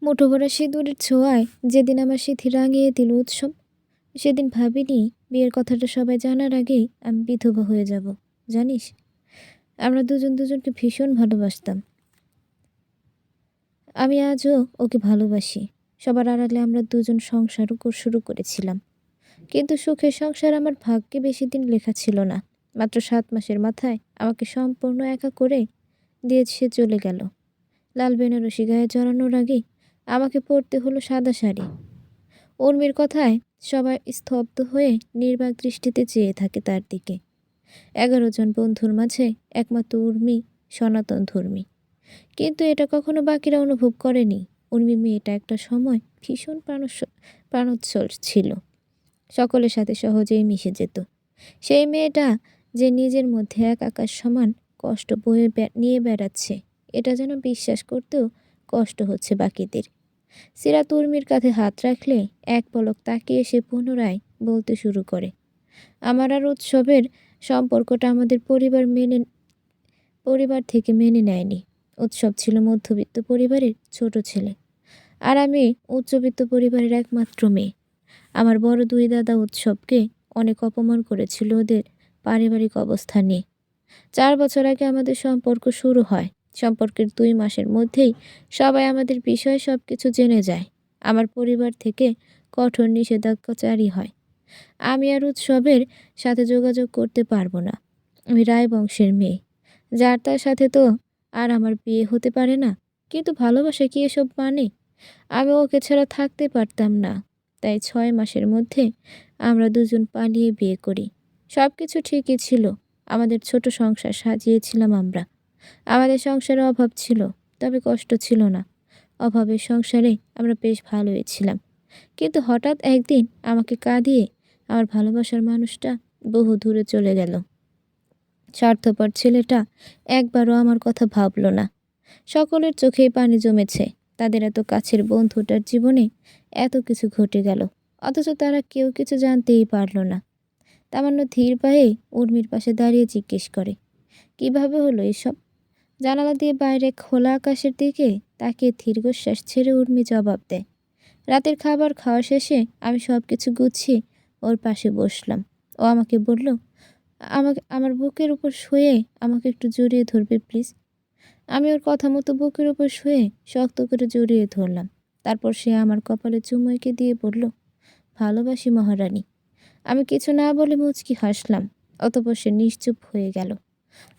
মুঠো ভরা সিঁদুরের ছোঁয়ায় যেদিন আমার সিঁথি রাঙিয়ে দিল উৎসব, সেদিন ভাবিনি বিয়ের কথাটা সবাই জানার আগেই আমি বিধবা হয়ে যাব। জানিস, আমরা দুজন দুজনকে ভীষণ ভালোবাসতাম। আমি আজও ওকে ভালোবাসি। সবার আড়ালে আমরা দুজন সংসারও শুরু করেছিলাম, কিন্তু সুখের সংসার আমার ভাগ্যে বেশি দিন লেখা ছিল না। মাত্র 7 মাসের মাথায় আমাকে সম্পূর্ণ একা করে দিয়ে সে চলে গেল। লাল বেনারসি গায়ে জড়ানোর আগেই আমাকে পরতে হলো সাদা শাড়ি। উর্মির কথায় সবাই স্তব্ধ হয়ে নির্বাক দৃষ্টিতে চেয়ে থাকে তার দিকে। 11 জন বন্ধুর মাঝে একমাত্র উর্মি সনাতন ধর্মী, কিন্তু এটা কখনো বাকিরা অনুভব করেনি। উর্মি মেয়েটা একটা সময় ভীষণ প্রাণোচ্ছল ছিল, সকলের সাথে সহজেই মিশে যেত। সেই মেয়েটা যে নিজের মধ্যে এক আকাশ সমান কষ্ট বয়ে নিয়ে বেড়াচ্ছে, এটা যেন বিশ্বাস করতেও কষ্ট হচ্ছে বাকিদের। সিরাত উর্মির কাঁধে হাত রাখলে এক পলক তাকিয়ে সে পুনরায় বলতে শুরু করে, আমার আর উৎসবের সম্পর্কটা আমাদের পরিবার থেকে মেনে নেয়নি। উৎসব ছিল মধ্যবিত্ত পরিবারের ছোট ছেলে, আর আমি উচ্চবিত্ত পরিবারের একমাত্র মেয়ে। আমার বড় দুই দাদা উৎসবকে অনেক অপমান করেছিল ওদের পারিবারিক অবস্থা নিয়ে। 4 বছর আগে আমাদের সম্পর্ক শুরু হয়। সম্পর্কের 2 মাসের মধ্যেই সবাই আমাদের বিষয়ে সব কিছু জেনে যায়। আমার পরিবার থেকে কঠোর নিষেধাজ্ঞা জারি হয়। আমি আর উৎসবের সাথে যোগাযোগ করতে পারবো না। আমি রায় বংশের মেয়ে, যার তার সাথে তো আর আমার বিয়ে হতে পারে না। কিন্তু ভালোবাসা কি এসব মানে? আমি ওকে ছাড়া থাকতে পারতাম না। তাই 6 মাসের মধ্যে আমরা দুজন পালিয়ে বিয়ে করি। সব কিছু ঠিকই ছিল। আমাদের ছোট সংসার সাজিয়েছিলাম আমরা। আমাদের সংসারে অভাব ছিল, তবে কষ্ট ছিল না। অভাবের সংসারে আমরা বেশ ভালোই ছিলাম। কিন্তু হঠাৎ একদিন আমাকে কাঁদিয়ে আমার ভালোবাসার মানুষটা বহু দূরে চলে গেল। স্বার্থপর ছেলেটা একবারও আমার কথা ভাবলো না। সকলের চোখেই পানি জমেছে। তাদের এত কাছের বন্ধুটার জীবনে এত কিছু ঘটে গেল, অথচ তারা কেউ কিছু জানতেই পারল না। তামান্য ধীর পায়ে উর্মির পাশে দাঁড়িয়ে জিজ্ঞেস করে, কিভাবে হলো এসব? জানালা দিয়ে বাইরে খোলা আকাশের দিকে তাকিয়ে দীর্ঘশ্বাস ছেড়ে উর্মি জবাব দেয়, রাতের খাবার খাওয়া শেষে আমি সব কিছু গুছিয়ে ওর পাশে বসলাম। ও আমাকে বলল, আমার বুকের উপর শুয়ে আমাকে একটু জড়িয়ে ধরবে প্লিজ। আমি ওর কথা মতো বুকের উপর শুয়ে শক্ত করে জড়িয়ে ধরলাম। তারপর সে আমার কপালে চুমু এঁকে দিয়ে বলল, ভালোবাসি মহারানী। আমি কিছু না বলে মুচকি হাসলাম। অতঃপর সে নিশ্চুপ হয়ে গেল।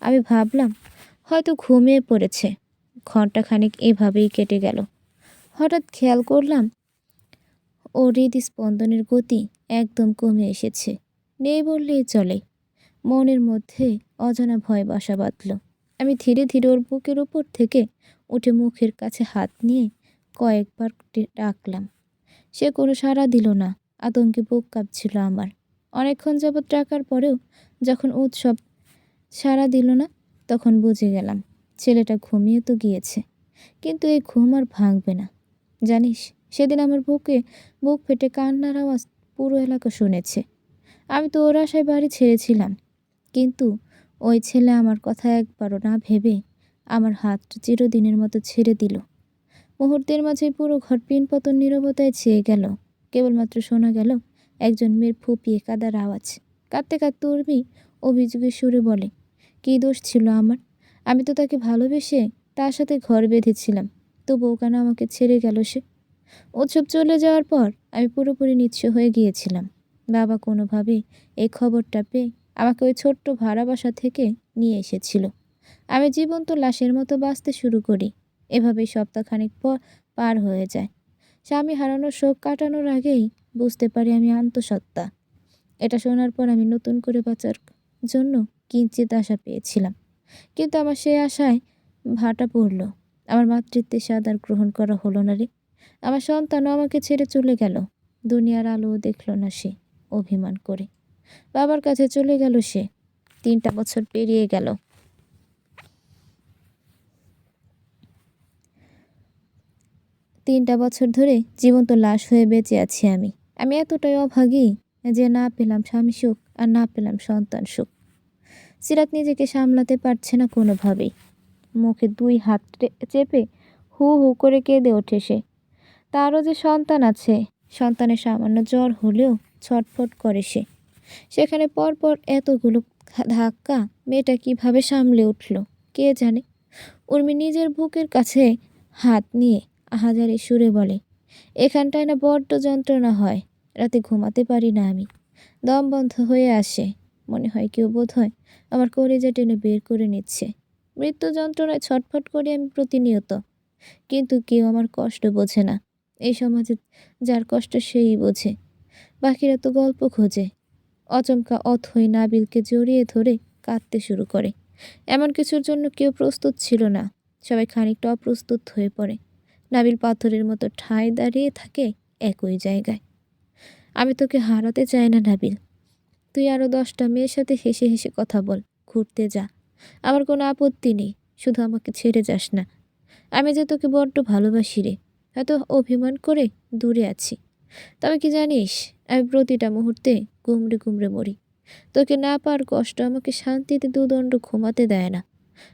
আমি ভাবলাম হয়তো ঘুমিয়ে পড়েছে। ঘণ্টাখানেক এভাবেই কেটে গেল। হঠাৎ খেয়াল করলাম ওর হৃদস্পন্দনের গতি একদম কমে এসেছে। নেই বললেই চলে। মনের মধ্যে অজানা ভয় বাসা বাঁধল। আমি ধীরে ধীরে ওর বুকের উপর থেকে উঠে মুখের কাছে হাত নিয়ে কয়েকবার ডাকলাম। সে কোনো সাড়া দিল না। আতঙ্কে বুক কাঁপছিল আমার। অনেকক্ষণ যাবৎ ডাকার পরেও যখন উৎসব সাড়া দিল না, তখন বুঝে গেলাম ছেলেটা ঘুমিয়ে তো গিয়েছে, কিন্তু এই ঘুম আর ভাঙবে না। জানিস, সেদিন আমার বুক ফেটে কান্নার আওয়াজ পুরো এলাকা শুনেছে। আমি তো ওর আশায় বাড়ি ছেড়েছিলাম, কিন্তু ওই ছেলে আমার কথা একবারও না ভেবে আমার হাতটা চিরদিনের মতো ছেড়ে দিল। মুহূর্তের মাঝে পুরো ঘর পিনপতন নীরবতায় ছেয়ে গেল। কেবলমাত্র শোনা গেল একজন মেয়ের ফুপিয়ে কাদার আওয়াজ। কাঁদতে কাঁদতে উর্মি অভিযোগের সুরে বলে, কী দোষ ছিল আমার? আমি তো তাকে ভালোবেসে তার সাথে ঘর বেঁধেছিলাম, তবুও কেন আমাকে ছেড়ে গেল সে? উৎসব চলে যাওয়ার পর আমি পুরোপুরি নিঃস্ব হয়ে গিয়েছিলাম। বাবা কোনোভাবে এই খবরটা পেয়ে আমাকে ওই ছোট্ট ভাড়া বাসা থেকে নিয়ে এসেছিল। আমি জীবন্ত লাশের মতো বাঁচতে শুরু করি। এভাবেই সপ্তাহখানেক পর পার হয়ে যায়। স্বামী হারানোর শোক কাটানোর আগেই বুঝতে পারি আমি আন্তঃসত্ত্বা। এটা শোনার পর আমি নতুন করে বাঁচার জন্য কিঞ্চিত আশা পেয়েছিলাম, কিন্তু আমার সেই আশায় ভাটা পড়ল। আমার মাতৃত্বের স্বাদ আর গ্রহণ করা হলো না রে। আমার সন্তানও আমাকে ছেড়ে চলে গেল। দুনিয়ার আলোও দেখল না সে। অভিমান করে বাবার কাছে চলে গেল সে। 3টা বছর পেরিয়ে গেল। 3টা বছর ধরে জীবন্ত লাশ হয়ে বেঁচে আছি আমি। আমি এতটাই অভাগী যে না পেলাম স্বামী সুখ আর না পেলাম সন্তান সুখ। সিরাত নিজেকে সামলাতে পারছে না কোনোভাবেই। মুখে 2 হাত চেপে হু হু করে কেঁদে ওঠে সে। তারও যে সন্তান আছে, সন্তানের সামান্য জ্বর হলেও ছটফট করে সে। সেখানে পরপর এতগুলো ধাক্কা মেয়েটা কিভাবে সামলে উঠল কে জানে। উর্মি নিজের বুকের কাছে হাত নিয়ে আহাজারি সুরে বলে, এখানটায় না বড্ড যন্ত্রণা হয়, রাতে ঘুমাতে পারি না আমি, দম বন্ধ হয়ে আসে, মনে হয় কেউ বোধ হয় আমার কলিজা টেনে বের করে নিচ্ছে। মৃত্যু যন্ত্রণায় ছটফট করি আমি প্রতিনিয়ত, কিন্তু কেউ আমার কষ্ট বোঝে না। এই সমাজে যার কষ্ট সেই বোঝে, বাকিরা তো গল্প খোঁজে। অচমকা অথই নাবিলকে জড়িয়ে ধরে কাঁদতে শুরু করে। এমন কিছুর জন্য কেউ প্রস্তুত ছিল না, সবাই খানিকটা অপ্রস্তুত হয়ে পড়ে। নাবিল পাথরের মতো ঠায় দাঁড়িয়ে থাকে একই জায়গায়। আমি তোকে হারাতে চাই না নাবিল, তুই আরও 10টা মেয়ের সাথে হেসে হেসে কথা বল, ঘুরতে যা, আমার কোনো আপত্তি নেই, শুধু আমাকে ছেড়ে যাস না। আমি যে তোকে বড্ড ভালোবাসি রে, এত অভিমান করে দূরে আছি, তবে কি জানিস আমি প্রতিটা মুহূর্তে গুমড়ে গুমড়ে মরি। তোকে না পাওয়ার কষ্ট আমাকে শান্তিতে দুদণ্ড ঘুমাতে দেয় না।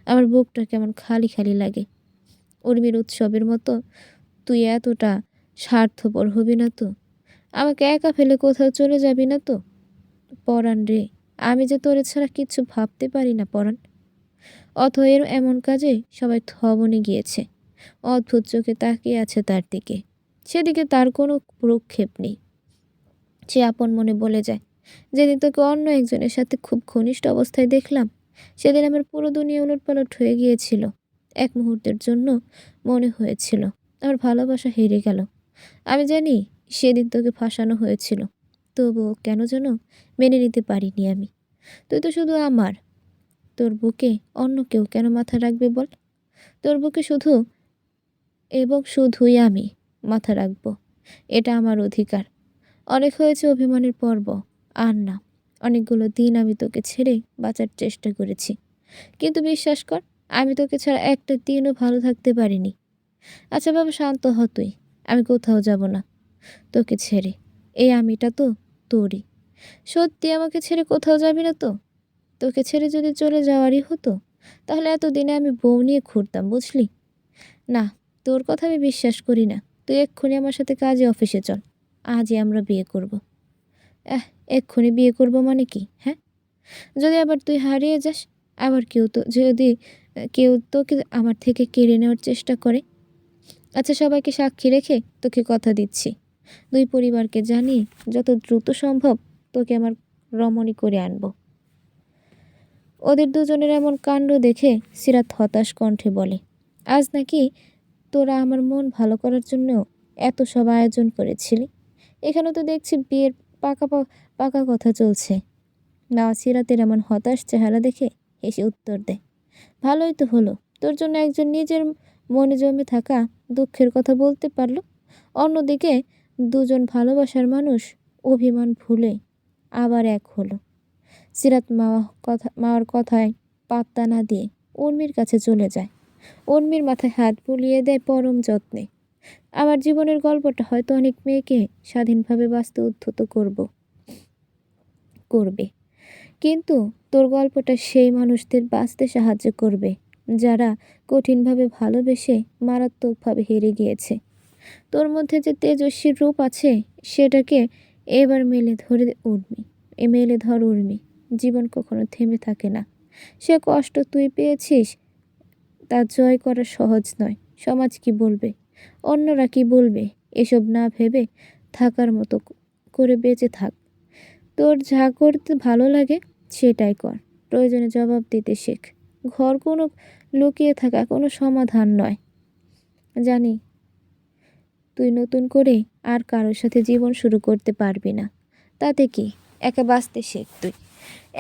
আমার বুকটা কেমন খালি খালি লাগে। উর্মির উৎসবের মতো তুই এতটা স্বার্থপর হবি না তো? আমাকে একা ফেলে কোথাও চলে যাবি না তো? পরাণ রে, আমি যে তোরে ছাড়া কিচ্ছু ভাবতে পারি না পরাণ। অথয়ের এমন কাজে সবাই থবনে গিয়েছে, অদ্ভুত চোখে তাকিয়ে আছে তার দিকে। সেদিকে তার কোনো প্রক্ষেপ নেই। সে আপন মনে বলে যায়, যেদিন তোকে অন্য একজনের সাথে খুব ঘনিষ্ঠ অবস্থায় দেখলাম, সেদিন আমার পুরো দুনিয়া উলটপালট হয়ে গিয়েছিল। এক মুহূর্তের জন্য মনে হয়েছিল আমার ভালোবাসা হেরে গেল। আমি জানি সেদিন তোকে ফাঁসানো হয়েছিল, তবুও কেন যেন মেনে নিতে পারিনি আমি। তুই তো শুধু আমার, তোর বুকে অন্য কেউ কেন মাথা রাখবে বল? তোর বুকে শুধু এবং শুধুই আমি মাথা রাখবো, এটা আমার অধিকার। অনেক হয়েছে অভিমানের পর্ব, আর না। অনেকগুলো দিন আমি তোকে ছেড়ে বাঁচার চেষ্টা করেছি, কিন্তু বিশ্বাস কর আমি তোকে ছাড়া একটা দিনও ভালো থাকতে পারিনি। আচ্ছা বাবা, শান্ত হ তুই, আমি কোথাও যাব না তোকে ছেড়ে। এই আমিটা তো তোরই। সত্যি আমাকে ছেড়ে কোথাও যাবি না তো? তোকে ছেড়ে যদি চলে যাওয়ারই হতো, তাহলে এতদিনে আমি বউ নিয়ে ঘুরতাম, বুঝলি? না, তোর কথা আমি বিশ্বাস করি না। তুই এক্ষুনি আমার সাথে কাজে অফিসে চল, আজই আমরা বিয়ে করব। এক্ষুনি বিয়ে করব মানে কি? হ্যাঁ, যদি আবার তুই হারিয়ে যাস, আবার কেউ তোকে আমার থেকে কেড়ে নেওয়ার চেষ্টা করে। আচ্ছা, সবাইকে সাক্ষী রেখে তোকে কথা দিচ্ছি, দুই পরিবারকে জানিয়ে যত দ্রুত সম্ভব তোকে আমার রমণী করে আনবো। ওদের দুজনের এমন কাণ্ড দেখে সিরাত হতাশ কণ্ঠে বলে, আজ নাকি তোরা আমার মন ভালো করার জন্য এত সব আয়োজন করেছিলি, এখানে তো দেখছি বিয়ের পাকা পাকা কথা চলছে। নাওয়া সিরাতের এমন হতাশ চেহারা দেখে হেসে উত্তর দেয়, ভালোই তো হলো, তোর জন্য একজন নিজের মনে জমে থাকা দুঃখের কথা বলতে পারলো। অন্যদিকে দুজন ভালোবাসার মানুষ অভিমান ভুলে আবার এক হলো। সিরাত মাওয়ার কথায় পাত্তা না দিয়ে উর্মির কাছে চলে যায়। উর্মির মাথায় হাত বুলিয়ে দেয় পরম যত্নে। আমার জীবনের গল্পটা হয়তো অনেক মেয়েকে স্বাধীনভাবে বাঁচতে উদ্ধত করবে, কিন্তু তোর গল্পটা সেই মানুষদের বাঁচতে সাহায্য করবে যারা কঠিনভাবে ভালোবেসে মারাত্মকভাবে হেরে গিয়েছে। তোর মধ্যে যে তেজস্বী রূপ আছে, সেটাকে এবার মেলে ধর উর্মি। জীবন কখনো থেমে থাকে না। সে কষ্ট তুই পেয়েছিস, তা জয় করা সহজ নয়। সমাজ কি বলবে, অন্যরা কি বলবে, এসব না ভেবে থাকার মতো করে বেঁচে থাক। তোর যা করতে ভালো লাগে সেটাই কর, প্রয়োজনে জবাব দিতে শেখ। ঘর কোনো লুকিয়ে থাকা কোনো সমাধান নয়। জানি তুই নতুন করে আর কারোর সাথে জীবন শুরু করতে পারবি না, তাতে কি, একা বাঁচতে শেখ তুই।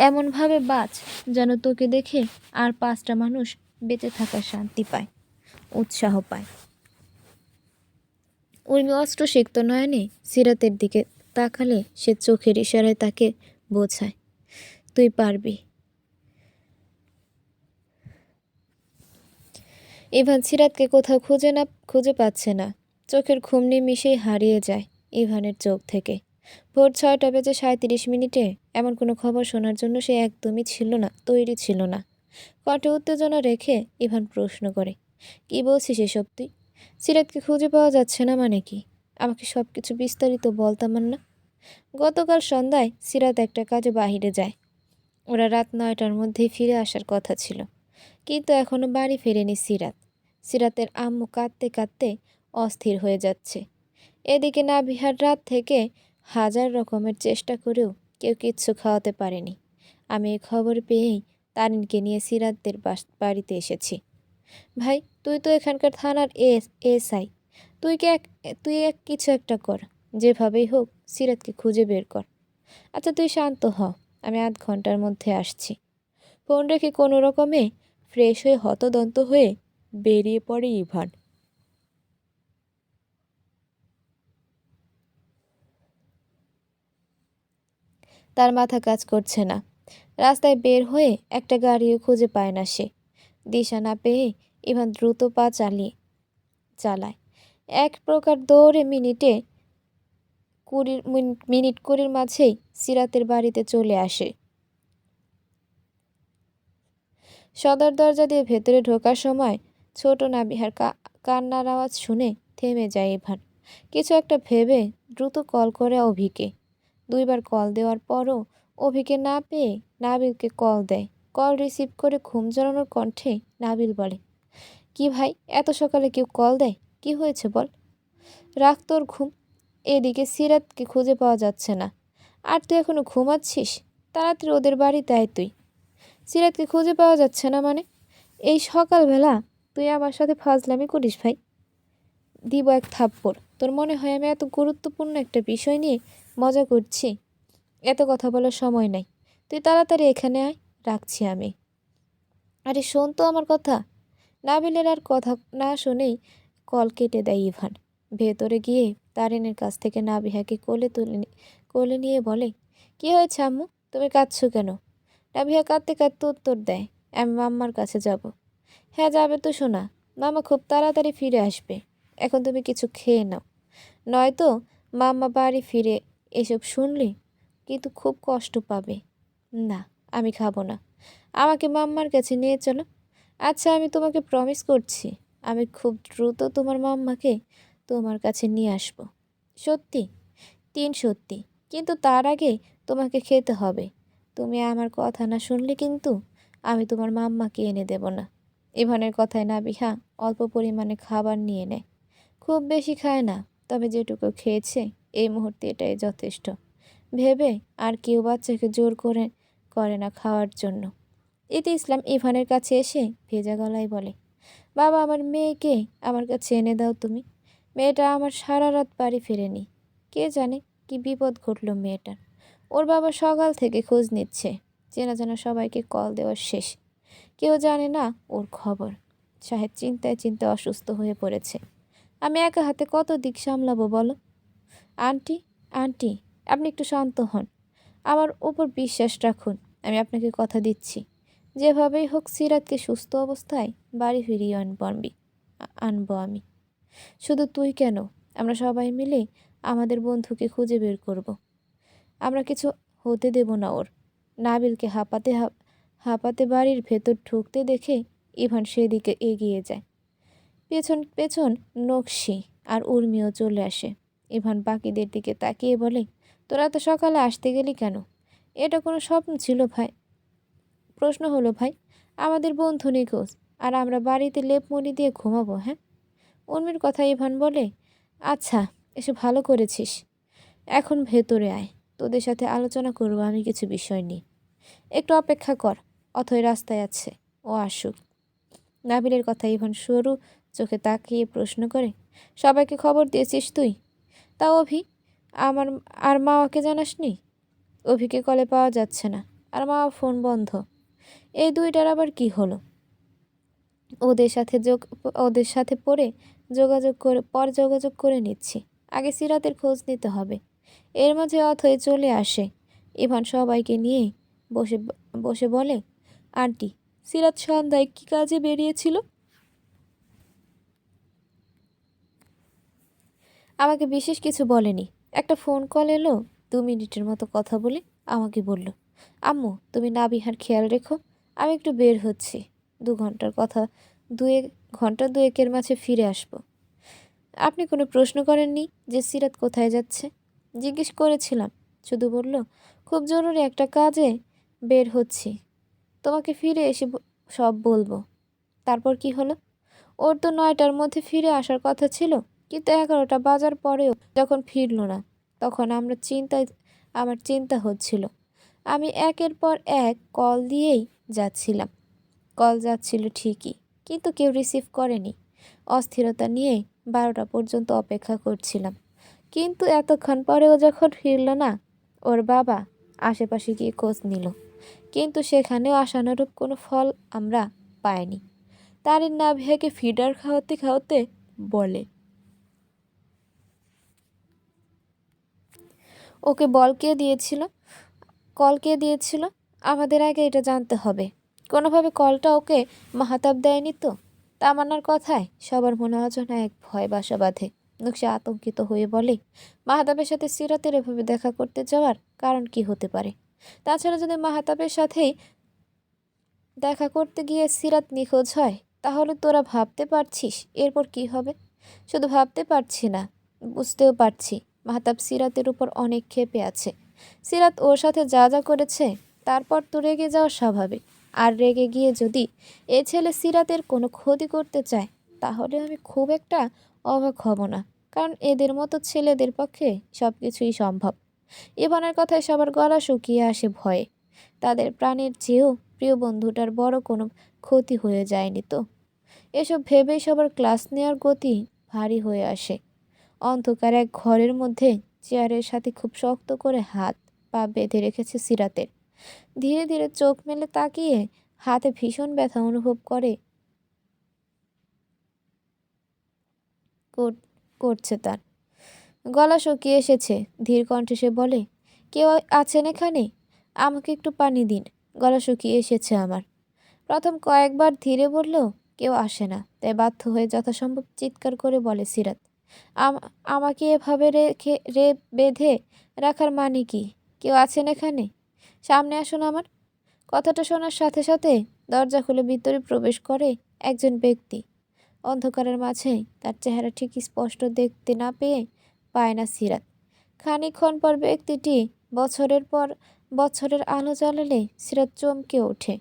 এমনভাবে বাঁচ যেন তোকে দেখে আর 5টা মানুষ বেঁচে থাকার শান্তি পায়, উৎসাহ পায়। উর্মি অস্ত্রসিক্ত নয়নে সিরাতের দিকে তাকালে সে চোখের ইশারায় তাকে বোঝায়, তুই পারবি। ইভান সিরাতকে কোথাও খুঁজে পাচ্ছে না। চোখের ঘুম নিমিষেই হারিয়ে যায় ইভানের চোখ থেকে। ভোর 6:37 এমন কোনো খবর শোনার জন্য সে একদমই তৈরি ছিল না। কণ্ঠে উত্তেজনা রেখে ইভান প্রশ্ন করে, কি বলছিস এসব তুই? সিরাতকে খুঁজে পাওয়া যাচ্ছে না মানে কি? আমাকে সব কিছু বিস্তারিত বলতাম না। গতকাল সন্ধ্যায় সিরাত একটা কাজে বাহিরে যায়। ওরা রাত 9টার মধ্যেই ফিরে আসার কথা ছিল, কিন্তু এখনো বাড়ি ফেরেনি সিরাত। সিরাতের আম্মু কাঁদতে কাঁদতে অস্থির হয়ে যাচ্ছে। এদিকে নাবিহার রাত থেকে হাজার রকমের চেষ্টা করেও কেউ কিচ্ছু খাওয়াতে পারেনি। আমি এই খবর পেয়েই তারিনকে নিয়ে সিরাতদের বাড়িতে এসেছি। ভাই, তুই তো এখানকার থানার এসআই। তুই এক কিছু একটা কর, যেভাবেই হোক সিরাতকে খুঁজে বের কর। আচ্ছা তুই শান্ত হ, আমি আধ ঘন্টার মধ্যে আসছি। ফোন রেখে কোনো রকমে ফ্রেশ হয়ে হতদন্ত হয়ে বেরিয়ে পড়ে ইভান। তার মাথা কাজ করছে না। রাস্তায় বের হয়ে একটা গাড়িও খুঁজে পায় না সে। দিশা না পেয়ে ইভান দ্রুত পা চালায়। এক প্রকার দৌড়ে মিনিট কুড়ির মাঝেই সিরাতের বাড়িতে চলে আসে। সদর দরজা দিয়ে ভেতরে ঢোকার সময় ছোট নাবিহার কান্নার আওয়াজ শুনে থেমে যায় ইভান। কিছু একটা ভেবে দ্রুত কল করে অভিকে। 2বার কল দেওয়ার পরও অভিকে না পেয়ে নাবিলকে কল দেয়। কল রিসিভ করে ঘুম জড়ানোর কণ্ঠে নাবিল বলে, কি ভাই, এত সকালে কেউ কল দেয়? কি হয়েছে বল। রাখ তোর ঘুম। এদিকে সিরাতকে খুঁজে পাওয়া যাচ্ছে না, আর তুই এখনো ঘুমাচ্ছিস? তাড়াতাড়ি ওদের বাড়িতে আয় তুই। সিরাতকে খুঁজে পাওয়া যাচ্ছে না মানে? এই সকালবেলা তুই আমার সাথে ফাজলামি করিস ভাই? দিব এক থাপ্পড়। তোর মনে হয় আমি এত গুরুত্বপূর্ণ একটা বিষয় নিয়ে মজা করছি? এত কথা বলার সময় নাই, তুই তাড়াতাড়ি এখানে আয়, রাখছি আমি। আরে শোন তো আমার কথা। নাবিলের আর কথা না শুনেই কল কেটে দেয় ইভান। ভেতরে গিয়ে তারিনের কাছ থেকে নাবিহাকে কোলে নিয়ে বলে, কি হয়েছে আম্মু, তুমি কাঁদছো কেন? নাবিহা কাঁদতে কাঁদতে উত্তর দেয়, আমি মাম্মার কাছে যাব। হ্যাঁ যাবে তো শোনা, মামা খুব তাড়াতাড়ি ফিরে আসবে। এখন তুমি কিছু খেয়ে নাও, নয়তো মাম্মা বাড়ি ফিরে এসব শুনলে কিন্তু খুব কষ্ট পাবে। না, আমি খাবো না, আমাকে মাম্মার কাছে নিয়ে চলো। আচ্ছা আমি তোমাকে প্রমিস করছি, আমি খুব দ্রুত তোমার মাম্মাকে তোমার কাছে নিয়ে আসবো। সত্যি? 3 সত্যি। কিন্তু তার আগে তোমাকে খেতে হবে। তুমি আমার কথা না শুনলে কিন্তু আমি তোমার মাম্মাকে এনে দেব না। ইভানের কথায় নাবিহা অল্প পরিমাণে খাবার নিয়ে নেয়। খুব বেশি খায় না, তবে যেটুকু খেয়েছে এই মুহূর্তে এটাই যথেষ্ট ভেবে আর কেউ বাচ্চাকে জোর করে না খাওয়ার জন্য। ইতি ইসলাম ইভানের কাছে এসে ভেজা গলায় বলে, বাবা আমার মেয়েকে আমার কাছে এনে দাও তুমি। মেয়েটা আমার সারা রাত বাড়ি ফেরেনি। কে জানে কি বিপদ ঘটল মেয়েটার। ওর বাবা সকাল থেকে খোঁজ নিচ্ছে, চেনা জানা সবাইকে কল দেওয়া শেষ, কেউ জানে না ওর খবর। সাহেব চিন্তায় চিন্তায় অসুস্থ হয়ে পড়েছে। আমি একা হাতে কত দিক সামলাবো বলো। আন্টি, আন্টি, আপনি একটু শান্ত হন, আমার উপর বিশ্বাস রাখুন। আমি আপনাকে কথা দিচ্ছি, যেভাবেই হোক সিরাতকে সুস্থ অবস্থায় বাড়ি ফিরিয়ে আনবো আমি। শুধু তুই কেন, আমরা সবাই মিলে আমাদের বন্ধুকে খুঁজে বের করব। আমরা কিছু হতে দেব না ওর। নাবিলকে হাঁপাতে বাড়ির ভেতর ঢুকতে দেখে ইভান সেদিকে এগিয়ে যায়। পেছন পেছন নকশি আর উর্মিও চলে আসে। ইভান বাকিদের দিকে তাকিয়ে বলে, তোরা তো সকালে আসতে গেলি কেন? এটা কোনো স্বপ্ন ছিল ভাই? প্রশ্ন হলো ভাই, আমাদের বন্ধু নিখোঁজ আর আমরা বাড়িতে লেপমুড়ি দিয়ে ঘুমাবো? হ্যাঁ? উর্মির কথা ইভান বলে, আচ্ছা এসে ভালো করেছিস, এখন ভেতরে আয়, তোদের সাথে আলোচনা করবো আমি কিছু বিষয় নিয়ে। একটু অপেক্ষা কর, অথই রাস্তায় আছে, ও আসুক। নাবিলের কথা ইভান সরু চোখে তাকিয়ে প্রশ্ন করে, সবাইকে খবর দিয়েছিস তুই? তা অভি, আমার আর মাওয়াকে জানাসনি? অভিকে কলে পাওয়া যাচ্ছে না, আর মাওয়া ফোন বন্ধ। এই দুইটার আবার কি হলো? ওদের সাথে যোগাযোগ করে নিচ্ছি। আগে সিরাতের খোঁজ নিতে হবে। এর মাঝে অথই চলে আসে। ইভান সবাইকে নিয়ে বসে বসে বলে, আন্টি, সিরাত সন্ধ্যায় কি কাজে বেরিয়েছিল? আমাকে বিশেষ কিছু বলেনি, একটা ফোন কল এলো, 2 মিনিটের মতো কথা বলে আমাকে বলল, আম্মু তুমি নাবিহার খেয়াল রেখো, আমি একটু বের হচ্ছি, 2 ঘন্টার কথা, 2 ঘন্টা 2-এর মাঝে ফিরে আসবো। আপনি কোনো প্রশ্ন করেননি যে সিরাত কোথায় যাচ্ছে? জিজ্ঞেস করেছিলাম, শুধু বলল খুব জরুরি একটা কাজে বের হচ্ছি, তোমাকে ফিরে এসে সব বলবো। তারপর কি হলো? ওর তো 9টার মধ্যে ফিরে আসার কথা ছিল, কিন্তু 11টা বাজার পরেও যখন ফিরল না, তখন আমার চিন্তা হচ্ছিল। আমি একের পর এক কল দিয়েই যাচ্ছিলাম। কল যাচ্ছিল ঠিকই, কিন্তু কেউ রিসিভ করেনি। অস্থিরতা নিয়ে 12টা পর্যন্ত অপেক্ষা করছিলাম, কিন্তু এতক্ষণ পরেও যখন ফিরল না, ওর বাবা আশেপাশে গিয়ে খোঁজ নিল, কিন্তু সেখানেও আশানুরূপ কোনো ফল আমরা পাইনি। তারিন নাভিয়াকে ফিডার খাওয়াতে খাওয়াতে বলে, ওকে বল কে দিয়েছিল, কল কে দিয়েছিল? আমাদের আগে এটা জানতে হবে। কোনোভাবে কলটা ওকে মাহাতাব দেয়নি তো? তামান্নার কথায় সবার মনে অজানা এক ভয় বাসা বাঁধে। নকশা আতঙ্কিত হয়ে বলে, মাহাতাবের সাথে সিরাতের এভাবে দেখা করতে যাওয়ার কারণ কি হতে পারে? তাছাড়া যদি মাহাতাবের সাথেই দেখা করতে গিয়ে সিরাত নিখোঁজ হয়, তাহলে তোরা ভাবতে পারছিস এরপর কি হবে? শুধু ভাবতে পারছি না, বুঝতেও পারছি মাহতাব সিরাতের উপর অনেক ক্ষেপে আছে। সিরাত ওর সাথে যা যা করেছে, তারপর তো রেগে যাওয়া স্বাভাবিক। আর রেগে গিয়ে যদি এ ছেলে সিরাতের কোনো ক্ষতি করতে চায়, তাহলে আমি খুব একটা অবাক হব না, কারণ এদের মতো ছেলেদের পক্ষে সব কিছুই সম্ভব। ইভানের কথায় সবার গলা শুকিয়ে আসে ভয়ে। তাদের প্রাণের চেয়েও প্রিয় বন্ধুটার বড় কোনো ক্ষতি হয়ে যায়নি তো? এসব ভেবেই সবার ক্লাস নেওয়ার গতি ভারী হয়ে আসে। অন্ধকার এক ঘরের মধ্যে চেয়ারের সাথে খুব শক্ত করে হাত পা বেঁধে রেখেছে সিরাতের। ধীরে ধীরে চোখ মেলে তাকিয়ে হাতে ভীষণ ব্যথা অনুভব করছে তার। গলা শুকিয়ে এসেছে, ধীর কণ্ঠে সে বলে, কেউ আছেন এখানে? আমাকে একটু পানি দিন, গলা শুকিয়ে এসেছে আমার। প্রথম কয়েকবার ধীরে বললেও কেউ আসে না, তাই বাধ্য হয়ে যথাসম্ভব চিৎকার করে বলে সিরাত, আমাকে এভাবে বেঁধে রাখার মানে কি? কেউ আছেন এখানে? সামনে আসুন আমার। কথাটা শোনার সাথে সাথে দরজা খুলে ভিতরে প্রবেশ করে একজন ব্যক্তি। অন্ধকারের মাঝে তার চেহারা ঠিক স্পষ্ট দেখতে না পেয়ে পায় না সিরাত। খানিকক্ষণ পর ব্যক্তিটি বছরের পর বছরের আলো জ্বালালে সিরাত চমকে ওঠে।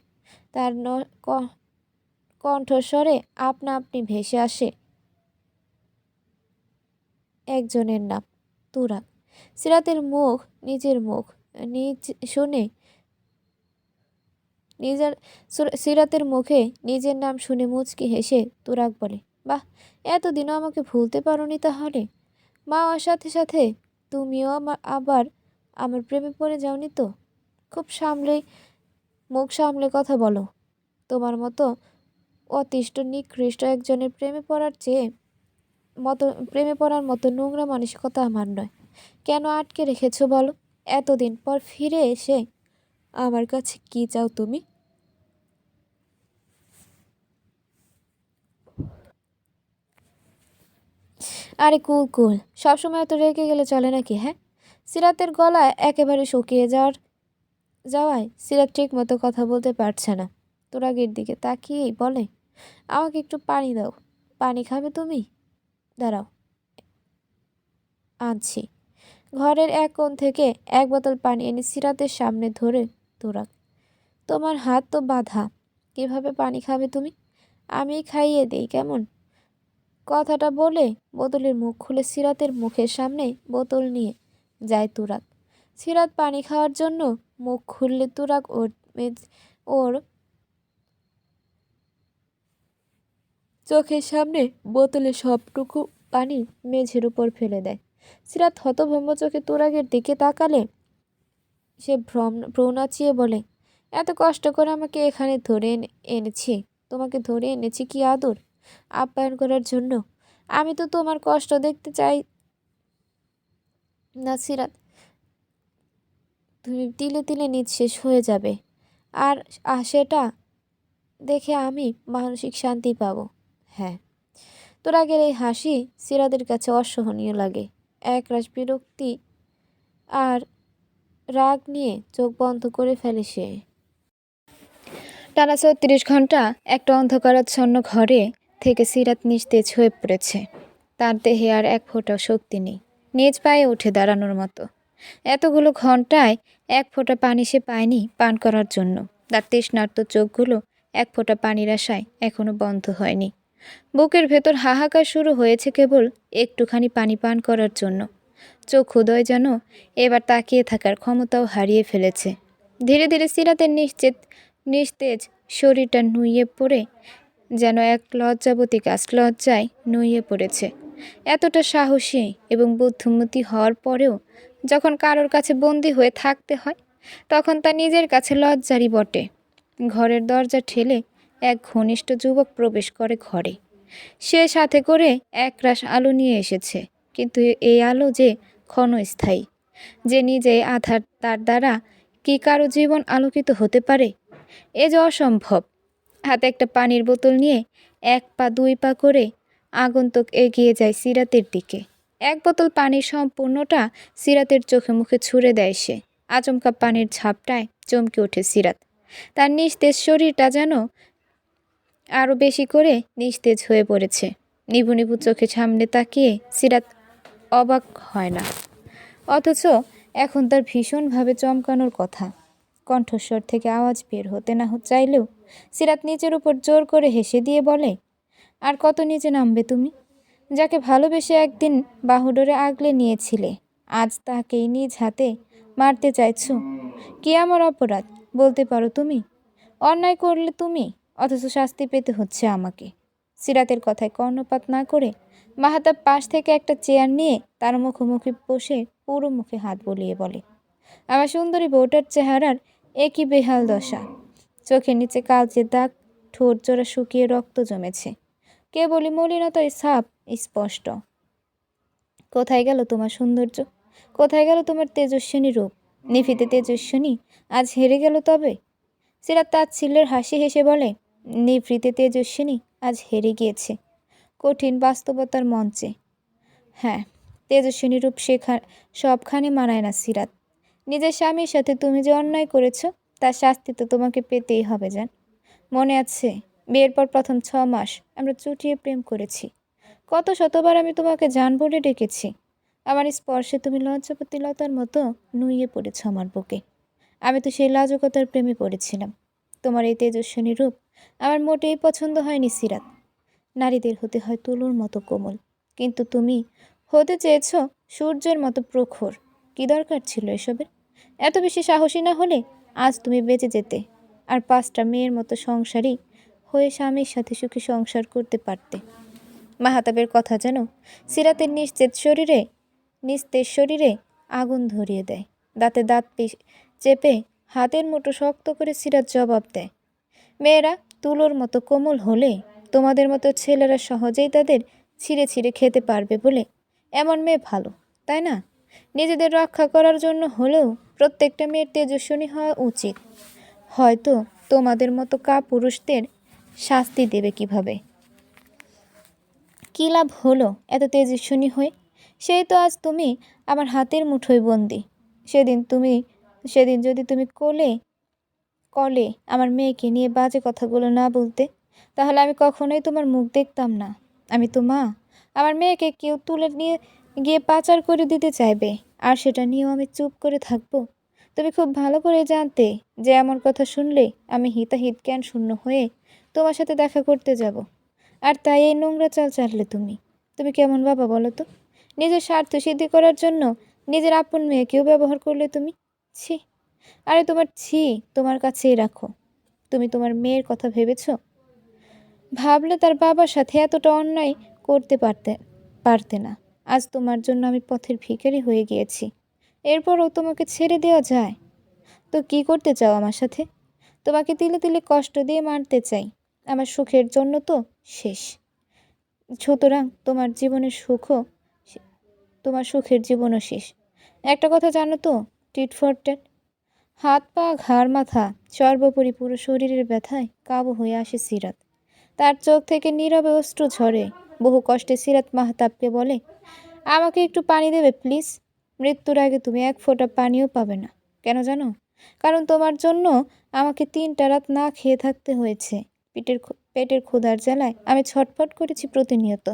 তার কণ্ঠস্বরে আপনা আপনি ভেসে আসে একজনের নাম, তুরাগ। সিরাতের মুখ নিজের মুখ নিজ শুনে নিজের সিরাতের মুখে নিজের নাম শুনে মুচকি হেসে তুরাগ বলে, বাহ, এতদিনও আমাকে ভুলতে পারোনি তাহলে। মা ওর সাথে সাথে তুমিও আবার আমার প্রেমে পড়ে যাওনি তো? খুব মুখ সামলে কথা বলো। তোমার মতো অতিষ্ঠ নিকৃষ্ট একজনের প্রেমে পড়ার মতো নোংরা মানসিকতা আমার নয়। কেন আটকে রেখেছো বলো? এতদিন পর ফিরে এসে আমার কাছে কি চাও তুমি? আরে কুল কুল, সবসময় এত রেগে গেলে চলে নাকি, হ্যাঁ? সিরাতের গলায় একেবারে শুকিয়ে যাওয়ায় সিরাত ঠিক মতো কথা বলতে পারছে না। তুরাগের দিকে তাকিয়েই বলে, আমাকে একটু পানি দাও। পানি খাবে তুমি? দাঁড়াও, আনছি। ঘরের এক কোণ থেকে এক বোতল পানি এনে সিরাতের সামনে ধরে তুরাগ, তোমার হাত তো বাঁধা, কিভাবে পানি খাবে তুমি? আমি খাইয়ে দেই কেমন? কথাটা বলে বোতলের মুখ খুলে সিরাতের মুখের সামনে বোতল নিয়ে যায় তুরাগ। সিরাত পানি খাওয়ার জন্য মুখ খুললে তুরাগ ওর চোখের সামনে বোতলের সবটুকু পানি মেঝের উপর ফেলে দেয়। সিরাত হতভম্ব চোখে তুরাগের দিকে তাকালে সে ভ্রু নাচিয়ে বলে, এত কষ্ট করে আমাকে এখানে তোমাকে ধরে এনেছি কি আদর আপ্যায়ন করার জন্য? আমি তো তোমার কষ্ট দেখতে চাই না সিরাত। তুমি তিলে তিলে নিঃশেষ হয়ে যাবে, আর সেটা দেখে আমি মানসিক শান্তি পাবো। হ্যাঁ। তুরাগের এই হাসি সিরাতের কাছে অসহনীয় লাগে। একরাশ বিরক্তি আর রাগ নিয়ে চোখ বন্ধ করে ফেলে সে। টানা ৩৬ ঘন্টা একটা অন্ধকারাচ্ছন্ন ঘরে থেকে সিরাত নিস্তেজ হয়ে পড়েছে। তার দেহে আর এক ফোঁটাও শক্তি নেই নিজ পায়ে উঠে দাঁড়ানোর মতো। এতগুলো ঘন্টায় এক ফোঁটা পানি সে পায়নি পান করার জন্য। তার তৃষ্ণার্ত চোখগুলো এক ফোঁটা পানির আশায় এখনো বন্ধ হয়নি। বুকের ভেতর হাহাকার শুরু হয়েছে কেবল একটুখানি পানি পান করার জন্য। চক্ষুদ্বয় যেন এবার তাকিয়ে থাকার ক্ষমতাও হারিয়ে ফেলেছে। ধীরে ধীরে সিরাতের নিস্তেজ শরীরটা নুইয়ে পড়ে যেন এক লজ্জাবতী গাছ লজ্জায় নুইয়ে পড়েছে। এতটা সাহসী এবং বুদ্ধিমতী হওয়ার পরেও যখন কারোর কাছে বন্দী হয়ে থাকতে হয় তখন তা নিজের কাছে লজ্জারই বটে। ঘরের দরজা ঠেলে এক ঘনিষ্ঠ যুবক প্রবেশ করে ঘরে। সে সাথে করে একরাশ আলো নিয়ে এসেছে, কিন্তু এই আলো যে ক্ষণস্থায়ী, যে নিজেই আধার, তার দ্বারা কি কারো জীবন আলোকিত হতে পারে? এ যে অসম্ভব। হাতে একটা পানির বোতল নিয়ে এক পা দুই পা করে আগন্তুক এগিয়ে যায় সিরাতের দিকে। এক বোতল পানির সম্পূর্ণটা সিরাতের চোখে মুখে ছুঁড়ে দেয় সে। আচমকা পানির ঝাপটায় চমকে ওঠে সিরাত। তার নিস্তেজ শরীরটা যেন আরও বেশি করে নিস্তেজ হয়ে পড়েছে। নিভু নিভু চোখে সামনে তাকিয়ে সিরাত অবাক হয় না, অথচ এখন তার ভীষণভাবে চমকানোর কথা। কণ্ঠস্বর থেকে আওয়াজ বের হতে না চাইলেও সিরাত নিজের উপর জোর করে হেসে দিয়ে বলে, আর কত নিচে নামবে তুমি? যাকে ভালোবেসে একদিন বাহুডোরে আগলে নিয়েছিলে, আজ তাকেই নিজ হাতে মারতে চাইছো। কি আমার অপরাধ বলতে পারো তুমি? অন্যায় করলে তুমি, অথচ শাস্তি পেতে হচ্ছে আমাকে। সিরাতের কথায় কর্ণপাত না করে মাহাতাব পাশ থেকে একটা চেয়ার নিয়ে তার মুখোমুখি বসে পুরো মুখে হাত বুলিয়ে বলে, আমার সুন্দরী বউটার চেহারার একই বেহাল দশা। চোখের নিচে কালচে দাগ, ঠোঁট জোড়া শুকিয়ে রক্ত জমেছে, কেবলই মলিনতার ছাপ স্পষ্ট। কোথায় গেল তোমার সৌন্দর্য? কোথায় গেল তোমার তেজস্বিনী রূপ? নিভৃতে তেজস্বিনী আজ হেরে গেল তবে? সিরাত তাচ্ছিল্যের হাসি হেসে বলে, নিভৃতে তেজস্বিনী আজ হেরে গিয়েছে কঠিন বাস্তবতার মঞ্চে। হ্যাঁ, তেজস্বিনী রূপ সবখানে মানায় না সিরাত। নিজের স্বামীর সাথে তুমি যে অন্যায় করেছ তার শাস্তি তো তোমাকে পেতেই হবে। জান, মনে আছে বিয়ের পর প্রথম 6 মাস আমরা চুটিয়ে প্রেম করেছি। কত শতবার আমি তোমাকে জান বলে ডেকেছি। আমার স্পর্শে তুমি লজ্জাপতি লতার মতো নুইয়ে পড়েছ আমার বুকে। আমি তো সেই লাজুকতার প্রেমে পড়েছিলাম। তোমার এই তেজস্বিনী রূপ আমার মোটেই পছন্দ হয়নি সিরাত। নারীদের হতে হয় তুলোর মতো কোমল, কিন্তু তুমি হতে চেয়েছ সূর্যের মতো প্রখর। কি দরকার ছিল এসবের? এত বেশি সাহসী না হলে আজ তুমি বেঁচে যেতে, আর 5টা মেয়ের মতো সংসারী হয়ে স্বামীর সাথে সুখী সংসার করতে পারতে। মাহাতাবের কথা যেন সিরাতের নিস্তেজ শরীরে আগুন ধরিয়ে দেয়। দাঁতে দাঁত চেপে হাতের মুঠো শক্ত করে সিরাত জবাব দেয়, মেয়েরা তুলোর মতো কোমল হলে তোমাদের মতো ছেলেরা সহজেই তাদের ছিঁড়ে ছিঁড়ে খেতে পারবে বলে এমন মেয়ে ভালো, তাই না? নিজেদের রক্ষা করার জন্য হলেও প্রত্যেকটা মেয়ের তেজস্বিনী হওয়া উচিত। হয়তো তোমাদের মতো পুরুষদের শাস্তি দেবে কিভাবে? কী লাভ হলো এত তেজস্বিনী হয়ে? সেই তো আজ তুমি আমার হাতের মুঠোয় বন্দি। সেদিন যদি তুমি কলে আমার মেয়েকে নিয়ে বাজে কথাগুলো না বলতে, তাহলে আমি কখনোই তোমার মুখ দেখতাম না। আমি তো মা, আমার মেয়েকে কেউ তুলে নিয়ে গিয়ে পাচার করে দিতে চাইবে, আর সেটা নিয়েও আমি চুপ করে থাকবো? তুমি খুব ভালো করে জানতে যে এমন কথা শুনলে আমি হিতাহিত জ্ঞান শূন্য হয়ে তোমার সাথে দেখা করতে যাব, আর তাই এই নোংরা চাল চাললে তুমি। তুমি কেমন বাবা বলো তো? নিজের স্বার্থ সিদ্ধি করার জন্য নিজের আপন মেয়েকেও ব্যবহার করলে তুমি। ছি! আরে তোমার ছি তোমার কাছেই রাখো। তুমি তোমার মেয়ের কথা ভেবেছ? ভাবলে তার বাবার সাথে এতটা অন্যায় করতে পারতে না। আজ তোমার জন্য আমি পথের ভিখারি হয়ে গিয়েছি, এরপরও তোমাকে ছেড়ে দেওয়া যায়? তো কি করতে চাও আমার সাথে? তোমাকে তিলে তিলে কষ্ট দিয়ে মারতে চাই। আমার সুখের জন্য তো শেষ। সুতরাং তোমার সুখের জীবনও শেষ। একটা কথা জানো তো, টিট ফর ট্যাট। হাত পা ঘাড় মাথা সর্বোপরি পুরো শরীরের ব্যথায় কাবু হয়ে আসে সিরাত। তার চোখ থেকে নীরবে অশ্রু ঝরে। বহু কষ্টে সিরাত মাহতাবকে বলে, আমাকে একটু পানি দেবে প্লিজ? মৃত্যুর আগে তুমি এক ফোঁটা পানিও পাবে না। কেন জানো? কারণ তোমার জন্য আমাকে 3টা রাত না খেয়ে থাকতে হয়েছে। পেটের ক্ষুধার জ্বালায় আমি ছটফট করেছি প্রতিনিয়ত,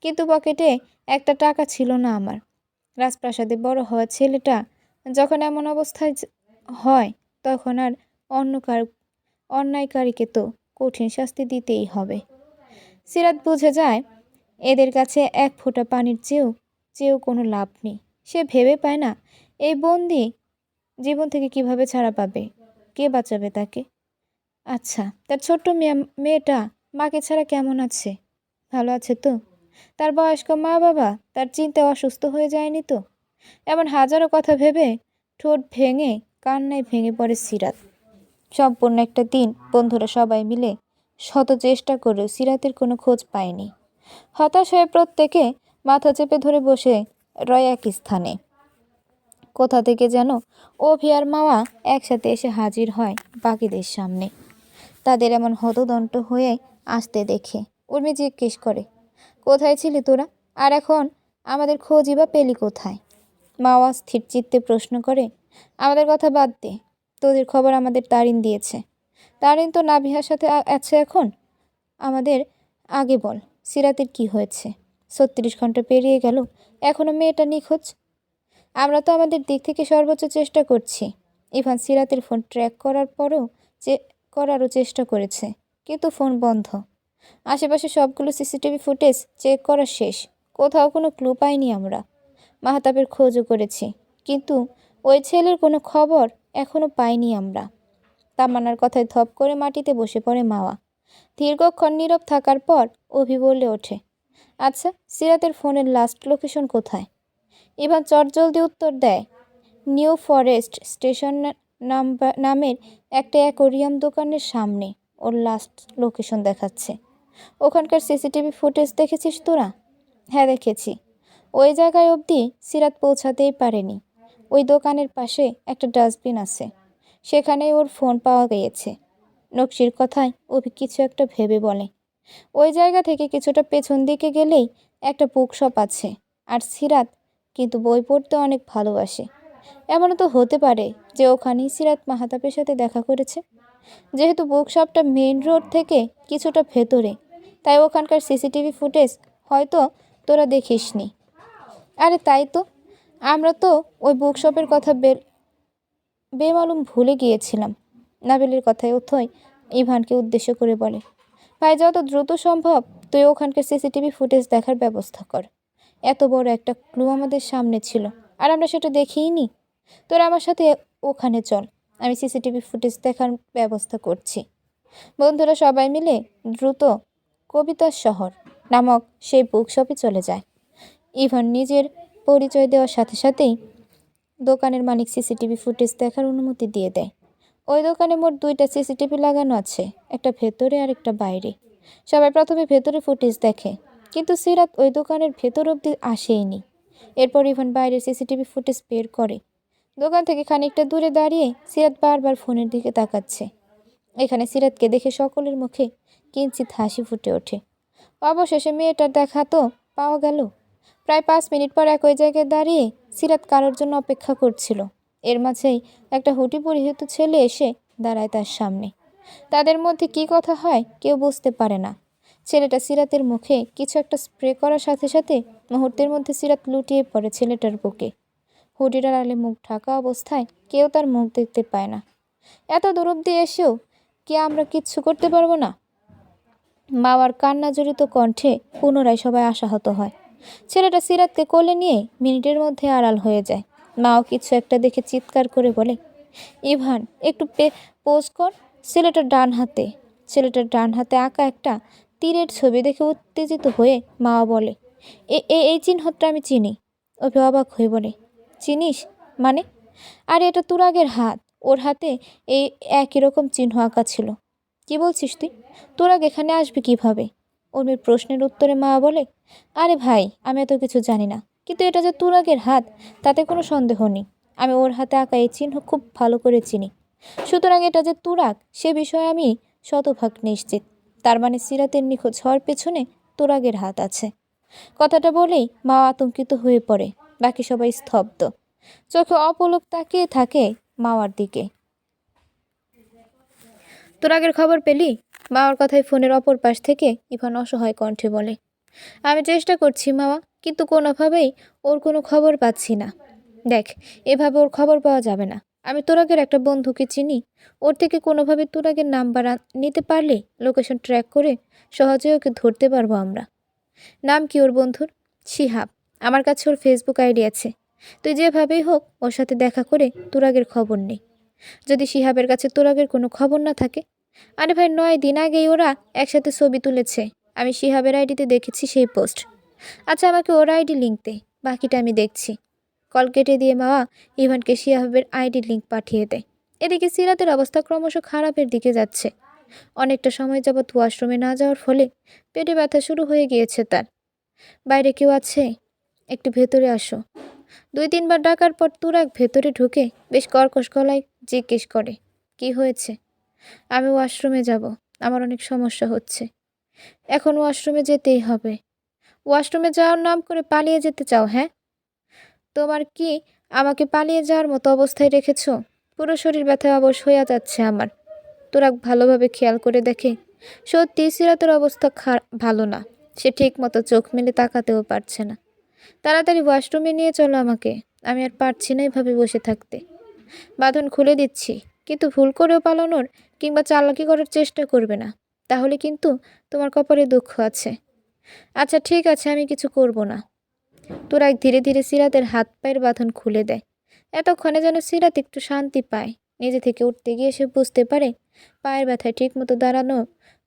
কিন্তু পকেটে একটা টাকা ছিল না আমার। রাজপ্রাসাদে বড় হওয়া ছেলেটা যখন এমন অবস্থায় হয়, তখন আর অন্যায়কারীকে তো কঠিন শাস্তি দিতেই হবে। সিরাত বুঝে যায় এদের কাছে এক ফোঁটা পানির চেয়েও কোনো লাভ নেই। সে ভেবে পায় না এই বন্দি জীবন থেকে কিভাবে ছাড়া পাবে, কে বাঁচাবে তাকে। আচ্ছা, তার ছোট্ট মেয়েটা মাকে ছাড়া কেমন আছে? ভালো আছে তো? তার বয়স্ক মা বাবা তার চিন্তায় অসুস্থ হয়ে যায়নি তো? এমন হাজারো কথা ভেবে ঠোঁট ভেঙে কান্নায় ভেঙে পড়ে সিরাত। সম্পূর্ণ একটা দিন বন্ধুরা সবাই মিলে শত চেষ্টা করেও সিরাতের কোনো খোঁজ পায়নি। হতাশ হয়ে প্রত্যেকে মাথা চেপে ধরে বসে রয় এক স্থানে। কোথা থেকে যেন অভি আর মাওয়া একসাথে এসে হাজির হয় বাকিদের সামনে। তাদের এমন হতদন্ত হয়ে আসতে দেখে উর্মি জিজ্ঞেস করে, কোথায় ছিলি তোরা? আর এখন আমাদের খোঁজই বা পেলি কোথায়? মাওয়া স্থির চিত্তে প্রশ্ন করে, আমাদের কথা বাদ দে, তোদের খবর আমাদের তারিন দিয়েছে। তারিন তো নাভিহার সাথে আছে এখন। আমাদের আগে বল, সিরাতের কি হয়েছে? 36 ঘন্টা পেরিয়ে গেল, এখনো মেয়েটা নিখোঁজ। আমরা তো আমাদের দিক থেকে সর্বোচ্চ চেষ্টা করছি। ইভান সিরাতের ফোন ট্র্যাক করারও চেষ্টা করেছে, কিন্তু ফোন বন্ধ। আশেপাশে সবগুলো সিসিটিভি ফুটেজ চেক করা শেষ, কোথাও কোনো ক্লু পাইনি আমরা। মাহতাবের খোঁজও করেছি, কিন্তু ওই ছেলের কোনো খবর এখনও পাইনি আমরা। তামান্নার কথায় ধপ করে মাটিতে বসে পড়ে মাওয়া। দীর্ঘক্ষণ নীরব থাকার পর অভি বলে ওঠে, আচ্ছা, সিরাতের ফোনের লাস্ট লোকেশন কোথায়? ইভান চটজলদি উত্তর দেয়, নিউ ফরেস্ট স্টেশন নামের একটা অ্যাকোরিয়াম দোকানের সামনে ওর লাস্ট লোকেশন দেখাচ্ছে। ওখানকার সিসিটিভি ফুটেজ দেখেছিস তোরা? হ্যাঁ, দেখেছি। ওই জায়গায় অবধি সিরাত পৌঁছাতেই পারেনি। ওই দোকানের পাশে একটা ডাস্টবিন আছে, সেখানেই ওর ফোন পাওয়া গিয়েছে। নকশির কথায় অভি কিছু একটা ভেবে বলে, ওই জায়গা থেকে কিছুটা পেছন দিকে গেলেই একটা বুক শপ আছে। আর সিরাত কিন্তু বই পড়তে অনেক ভালোবাসে। এমনও তো হতে পারে যে ওখানেই সিরাত মাহতাবের সাথে দেখা করেছে। যেহেতু বুক শপটা মেইন রোড থেকে কিছুটা ভেতরে, তাই ওখানকার সিসিটিভি ফুটেজ হয়তো তোরা দেখিসনি। আরে তাই তো, আমরা তো ওই বুক শপের কথা বেমালুম ভুলে গিয়েছিলাম। নাবিলের কথায় অথই ইভানকে উদ্দেশ্য করে বলে, ভাই, যত দ্রুত সম্ভব তুই ওখানকার সিসিটিভি ফুটেজ দেখার ব্যবস্থা কর। এত বড় একটা ক্লু আমাদের সামনে ছিল, আর আমরা সেটা দেখিই নি। তোরা আমার সাথে ওখানে চল, আমি সিসিটিভি ফুটেজ দেখার ব্যবস্থা করছি। বন্ধুরা সবাই মিলে দ্রুত কবিতার শহর নামক সেই বুকশপে চলে যায়। ইভান নিজের পরিচয় দেওয়ার সাথে সাথেই দোকানের মালিক সিসিটিভি ফুটেজ দেখার অনুমতি দিয়ে দেয়। ওই দোকানে মোট 2টা সিসিটিভি লাগানো আছে, একটা ভেতরে আর একটা বাইরে। সবাই প্রথমে ভেতরে ফুটেজ দেখে, কিন্তু সিরাত ওই দোকানের ভেতর অবধি আসেইনি। এরপর ইভান বাইরের সিসিটিভি ফুটেজ বের করে। দোকান থেকে খানিকটা দূরে দাঁড়িয়ে সিরাত বারবার ফোনের দিকে তাকাচ্ছে। এখানে সিরাতকে দেখে সকলের মুখে কিঞ্চিৎ হাসি ফুটে ওঠে। অবশেষে মেয়েটার দেখা তো পাওয়া গেল। প্রায় 5 মিনিট পর একই জায়গায় দাঁড়িয়ে সিরাত কারোর জন্য অপেক্ষা করছিল। এর মাঝেই একটা হুডি পরিহিত ছেলে এসে দাঁড়ায় তার সামনে। তাদের মধ্যে কি কথা হয় কেউ বুঝতে পারে না। ছেলেটা সিরাতের মুখে কিছু একটা স্প্রে করার সাথে সাথে মুহূর্তের মধ্যে সিরাত লুটিয়ে পড়ে ছেলেটার বুকে। হুডির আড়ালে মুখ ঢাকা অবস্থায় কেউ তার মুখ দেখতে পায় না। এত দূর অব্দি এসেও কি আমরা কিচ্ছু করতে পারবো না? মাওয়ার কান্না জড়িত কণ্ঠে পুনরায় সবাই আশাহত হয়। ছেলেটা সিরাতকে কোলে নিয়ে মিনিটের মধ্যে আড়াল হয়ে যায়। মাও কিছু একটা দেখে চিৎকার করে বলে, ইভান, একটু পোজ কর। ছেলেটার ডান হাতে আঁকা একটা তীরের ছবি দেখে উত্তেজিত হয়ে মা বলে, এই চিহ্নটা আমি চিনি। অভি অবাক হয়ে বলে, চিনিস মানে? আরে এটা তুরাগের হাত, ওর হাতে এই একই রকম চিহ্ন আঁকা ছিল। কি বলছিস তুই? তুরাগ এখানে আসবে কিভাবে? উর্মির প্রশ্নের উত্তরে মা বলে, আরে ভাই, আমি এত কিছু জানি না, কিন্তু এটা যে তুরাগের হাত তাতে কোনো সন্দেহ নেই। আমি ওর হাতে আঁকা এই চিহ্ন খুব ভালো করে চিনি, সুতরাং এটা যে তুরাগ সে বিষয়ে আমি শতভাগ নিশ্চিত। তার মানে সিরাতের নিখোঁজ হওয়ার পেছনে তুরাগের হাত আছে। কথাটা বলেই মা আতঙ্কিত হয়ে পড়ে। বাকি সবাই স্তব্ধ, চোখে অপলক তাকিয়ে থাকে মাওয়ার দিকে। তুরাগের খবর পেলি? মাওয়ার কথায় ফোনের অপর পাশ থেকে ইভান অসহায় কণ্ঠে বলে, আমি চেষ্টা করছি মামা, কিন্তু কোনোভাবেই ওর কোনো খবর পাচ্ছি না। দেখ, এভাবে ওর খবর পাওয়া যাবে না। আমি তোরাগের একটা বন্ধুকে চিনি। ওর থেকে কোনোভাবে তোরাগের নাম্বার নিতে পারলে লোকেশন ট্র্যাক করে সহজে ওকে ধরতে পারবো আমরা। নাম কি ওর বন্ধুর? শিহাব। আমার কাছে ওর ফেসবুক আইডি আছে। তুই যেভাবেই হোক ওর সাথে দেখা করে তোরাগের খবর নেই। যদি শিহাবের কাছে তোরাগের কোনো খবর না থাকে। আরে ভাই, 9 দিন আগেই ওরা একসাথে ছবি তুলেছে। আমি শিহাবের আইডিতে দেখেছি সেই পোস্ট। আচ্ছা, আমাকে ওর আইডি লিঙ্ক দে, বাকিটা আমি দেখছি। কল কেটে দিয়ে মামা ইভানকে শিহাবের আইডি লিঙ্ক পাঠিয়ে দেয়। এদিকে সিরাতের অবস্থা ক্রমশ খারাপের দিকে যাচ্ছে। অনেকটা সময় যাবৎ ওয়াশরুমে না যাওয়ার ফলে পেটে ব্যথা শুরু হয়ে গিয়েছে তার। বাইরে কেউ আছে? একটু ভেতরে আসো। 2-3 বার ডাকার পর তুরাগ ভেতরে ঢুকে বেশ কর্কশ গলায় জিজ্ঞেস করে, কি হয়েছে? আমি ওয়াশরুমে যাব, আমার অনেক সমস্যা হচ্ছে। এখন ওয়াশরুমে যেতেই হবে? ওয়াশরুমে যাওয়ার নাম করে পালিয়ে যেতে চাও? হ্যাঁ, তোমার কি আমাকে পালিয়ে যাওয়ার মতো অবস্থায় রেখেছো? পুরো শরীর ব্যথায় অবশ হইয়া যাচ্ছে আমার। তুরাগ ভালোভাবে খেয়াল করে দেখে সত্যি সিরাতের অবস্থা ভালো না। সে ঠিক মতো চোখ মেলে তাকাতেও পারছে না। তাড়াতাড়ি ওয়াশরুমে নিয়ে চলো আমাকে, আমি আর পারছি না এভাবে বসে থাকতে। বাঁধন খুলে দিচ্ছি, কিন্তু ভুল করেও পালানোর কিংবা চালাকি করার চেষ্টা করবে না, তাহলে কিন্তু তোমার কপালে দুঃখ আছে। আচ্ছা ঠিক আছে, আমি কিছু করব না। তুরাগ ধীরে ধীরে সিরাতের হাত পায়ের বাঁধন খুলে দেয়। এতক্ষণে যেন সিরাত একটু শান্তি পায়। নিজে থেকে উঠতে গিয়ে সে বুঝতে পারে পায়ের ব্যথায় ঠিকমতো দাঁড়ানো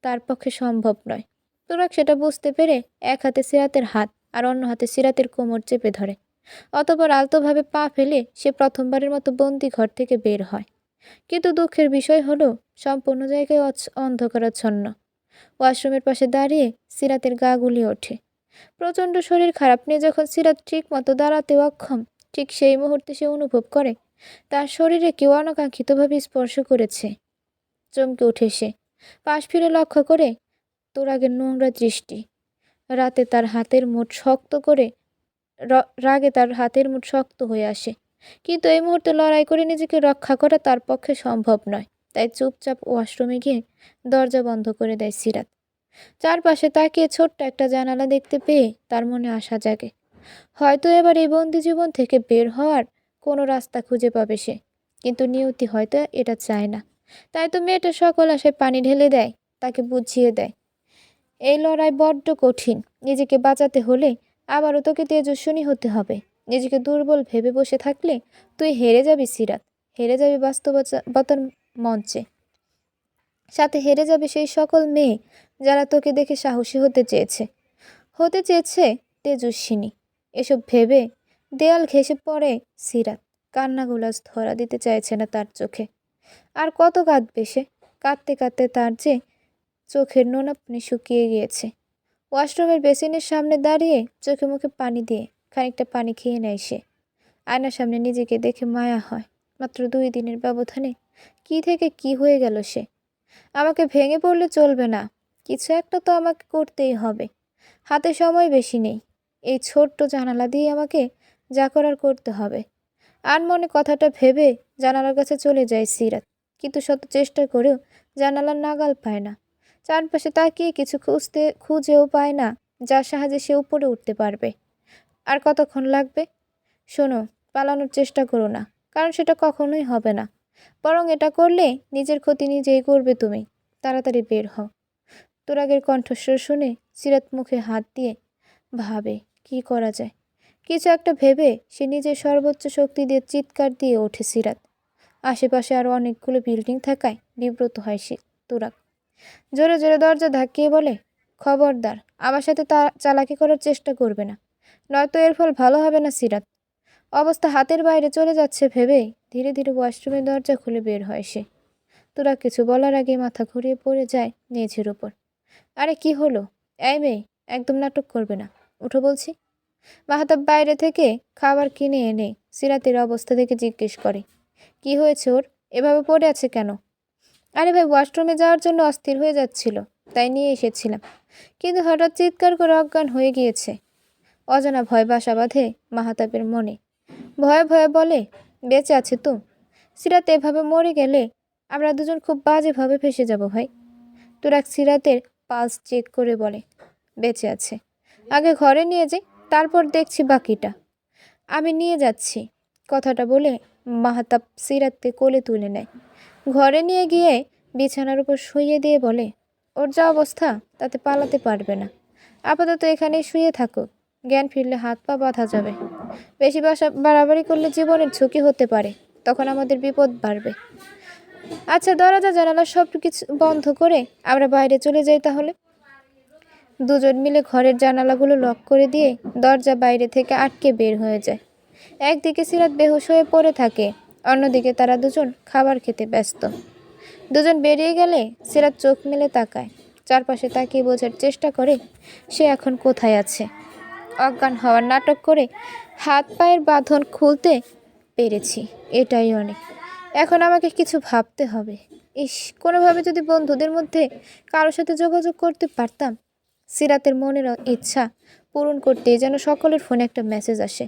তার পক্ষে সম্ভব নয়। তুরাগ সেটা বুঝতে পেরে এক হাতে সিরাতের হাত আর অন্য হাতে সিরাতের কোমর চেপে ধরে। অতঃপর আলতোভাবে পা ফেলে সে প্রথমবারের মতো বন্দি ঘর থেকে বের হয়। কিন্তু দুঃখের বিষয় হলো সম্পূর্ণ জায়গায় অন্ধকারাচ্ছন্ন। ওয়াশরুমের পাশে দাঁড়িয়ে সিরাতের গা গুলিয়ে ওঠে। প্রচণ্ড শরীর খারাপ নিয়ে যখন সিরাত ঠিক মতো দাঁড়াতে অক্ষম, ঠিক সেই মুহূর্তে সে অনুভব করে তার শরীরে কেউ অনাকাঙ্ক্ষিতভাবে স্পর্শ করেছে। চমকে ওঠে সে, পাশ ফিরে লক্ষ্য করে তুরাগের নোংরা দৃষ্টি। রাতে তার হাতের মুঠ শক্ত করে রাগে তার হাতের মুঠ শক্ত হয়ে আসে। কিন্তু এই মুহূর্তে লড়াই করে নিজেকে রক্ষা করা তার পক্ষে সম্ভব নয়। তাই চুপচাপ ওয়াশরুমে গিয়ে দরজা বন্ধ করে দেয় সিরাত। চারপাশে তাকিয়ে ছোট্ট একটা জানালা দেখতে পেয়ে তার মনে আশা জাগে। হয়তো এবার এই বন্দি জীবন থেকে বের হওয়ার কোনো রাস্তা খুঁজে পাবে সে। কিন্তু নিয়তি হয়তো এটা চায় না। তাই তো মেয়েটা সকল আশায় পানি ঢেলে দেয়, তাকে বুঝিয়ে দেয় এই লড়াই বড্ড কঠিন। নিজেকে বাঁচাতে হলে আবারও তোকে তেজস্বিনী হতে হবে। নিজেকে দুর্বল ভেবে বসে থাকলে তুই হেরে যাবি সিরাত, হেরে যাবি বাস্তবতার মঞ্চে। সাথে হেরে যাবে সেই সকল মেয়ে যারা তোকে দেখে সাহসী হতে চেয়েছে তেজস্বিনী। এসব ভেবে দেয়াল ঘেঁষে পড়ে সিরাত। কান্নাগুলাস ধরা দিতে চাইছে না তার চোখে। আর কত কাঁদবে সে? কাঁদতে কাঁদতে তার যে চোখের নোনা পানি শুকিয়ে গিয়েছে। ওয়াশরুমের বেসিনের সামনে দাঁড়িয়ে চোখে মুখে পানি দিয়ে খানিকটা পানি খেয়ে নেয় সে। আয়নার সামনে নিজেকে দেখে মায়া হয়। মাত্র 2 দিনের ব্যবধানে কি থেকে কি হয়ে গেল সে। আমাকে ভেঙে পড়লে চলবে না, কিছু একটা তো আমাকে করতেই হবে। হাতে সময় বেশি নেই। এই ছোট্ট জানালা দিয়ে আমাকে যা করার করতে হবে। আনমনে কথাটা ভেবে জানালার কাছে চলে যায় সিরাত। কিন্তু শত চেষ্টা করেও জানালার নাগাল পায় না। চারপাশে তাকিয়ে কিছু খুঁজেও পায় না যার সাহায্যে সে উপরে উঠতে পারবে। আর কতক্ষণ লাগবে? শোনো, পালানোর চেষ্টা করো না, কারণ সেটা কখনোই হবে না। বরং এটা করলে নিজের ক্ষতি নিজেই করবে তুমি। তাড়াতাড়ি বের হও। তুরাগের কণ্ঠস্বর শুনে সিরাত মুখে হাত দিয়ে ভাবে কি করা যায়। কিছু একটা ভেবে সে নিজের সর্বোচ্চ শক্তি দিয়ে চিৎকার দিয়ে ওঠে সিরাত। আশেপাশে আরও অনেকগুলো বিল্ডিং থাকায় বিব্রত হয় সে তুরাগ। জোরে জোরে দরজা ধাক্কিয়ে বলে, খবরদার আমার সাথে চালাকি করার চেষ্টা করবে না, নয়তো এর ফল ভালো হবে না সিরাত। অবস্থা হাতের বাইরে চলে যাচ্ছে ভেবেই ধীরে ধীরে ওয়াশরুমের দরজা খুলে বের হয় সে। তুরাগ কিছু বলার আগে মাথা ঘুরিয়ে পড়ে যায় মেঝের উপর। আরে কি হলো? এই মেয়ে, একদম নাটক করবে না, উঠো বলছি। মাহাতাব বাইরে থেকে খাবার কিনে এনে সিরাতের অবস্থা দেখে জিজ্ঞেস করে, কি হয়েছে ওর? এভাবে পড়ে আছে কেন? আরে ভাই, ওয়াশরুমে যাওয়ার জন্য অস্থির হয়ে যাচ্ছিল, তাই নিয়ে এসেছিলাম, কিন্তু হঠাৎ চিৎকার করে অজ্ঞান হয়ে গিয়েছে। অজানা ভয় বাসা বাঁধে মাহাতাবের মনে। ভয়ে ভয়ে বলে, বেঁচে আছে তো? সিরাত এভাবে মরে গেলে আমরা দুজন খুব বাজেভাবে ফেসে যাব ভাই। তুরাগ সিরাতের পালস চেক করে বলে, বেঁচে আছে। আগে ঘরে নিয়ে যাই, তারপর দেখছি বাকিটা। আমি নিয়ে যাচ্ছি। কথাটা বলে মাহতাব সিরাতকে কোলে তুলে নেয়। ঘরে নিয়ে গিয়ে বিছানার উপর শুইয়ে দিয়ে বলে, ওর যা অবস্থা তাতে পালাতে পারবে না। আপাতত এখানেই শুয়ে থাকো। জ্ঞান ফিরলে হাত পা বাঁধা যাবে। বেশি বাড়াবাড়ি করলে জীবনের ঝুঁকি হতে পারে, তখন আমাদের বিপদ বাড়বে। আচ্ছা, দরজা জানালা সব কিছু বন্ধ করে আমরা বাইরে চলে যাই তাহলে। দুজন মিলে ঘরের জানালাগুলো লক করে দিয়ে দরজা বাইরে থেকে আটকে বের হয়ে যায়। একদিকে সিরাত বেহুশ হয়ে পড়ে থাকে, অন্যদিকে তারা দুজন খাবার খেতে ব্যস্ত। দুজন বেরিয়ে গেলে সিরাত চোখ মেলে তাকায়, চারপাশে তাকিয়ে বোঝার চেষ্টা করে সে এখন কোথায় আছে। অজ্ঞান হওয়ার নাটক করে হাত পায়ের বাঁধন খুলতে পেরেছি, এটাই অনেক। এখন আমাকে কিছু ভাবতে হবে। ইস, কোনোভাবে যদি বন্ধুদের মধ্যে কারোর সাথে যোগাযোগ করতে পারতাম। সিরাতের মনের ইচ্ছা পূরণ করতেই যেন সকলের ফোনে একটা মেসেজ আসে,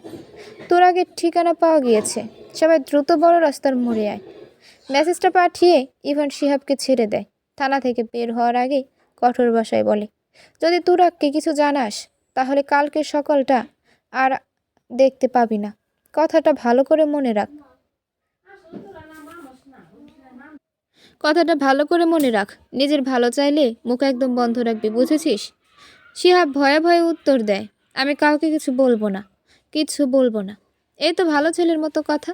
তোর আগের ঠিকানা পাওয়া গিয়েছে, সবাই দ্রুত বড় রাস্তার মোড়ে আয়। মেসেজটা পাঠিয়ে ইভান শিহাবকে ছেড়ে দেয়। থানা থেকে বের হওয়ার আগে কঠোর ভাষায় বলে, যদি তুরাগকে কিছু জানাস তাহলে কালকের সকালটা আর দেখতে পাবি না। কথাটা ভালো করে মনে রাখ। নিজের ভালো চাইলে মুখ একদম বন্ধ রাখবি, বুঝেছিস? শিহাব ভয়ে ভয়ে উত্তর দেয়, আমি কাউকে কিছু বলবো না, কিছু বলবো না। এই তো ভালো ছেলের মতো কথা।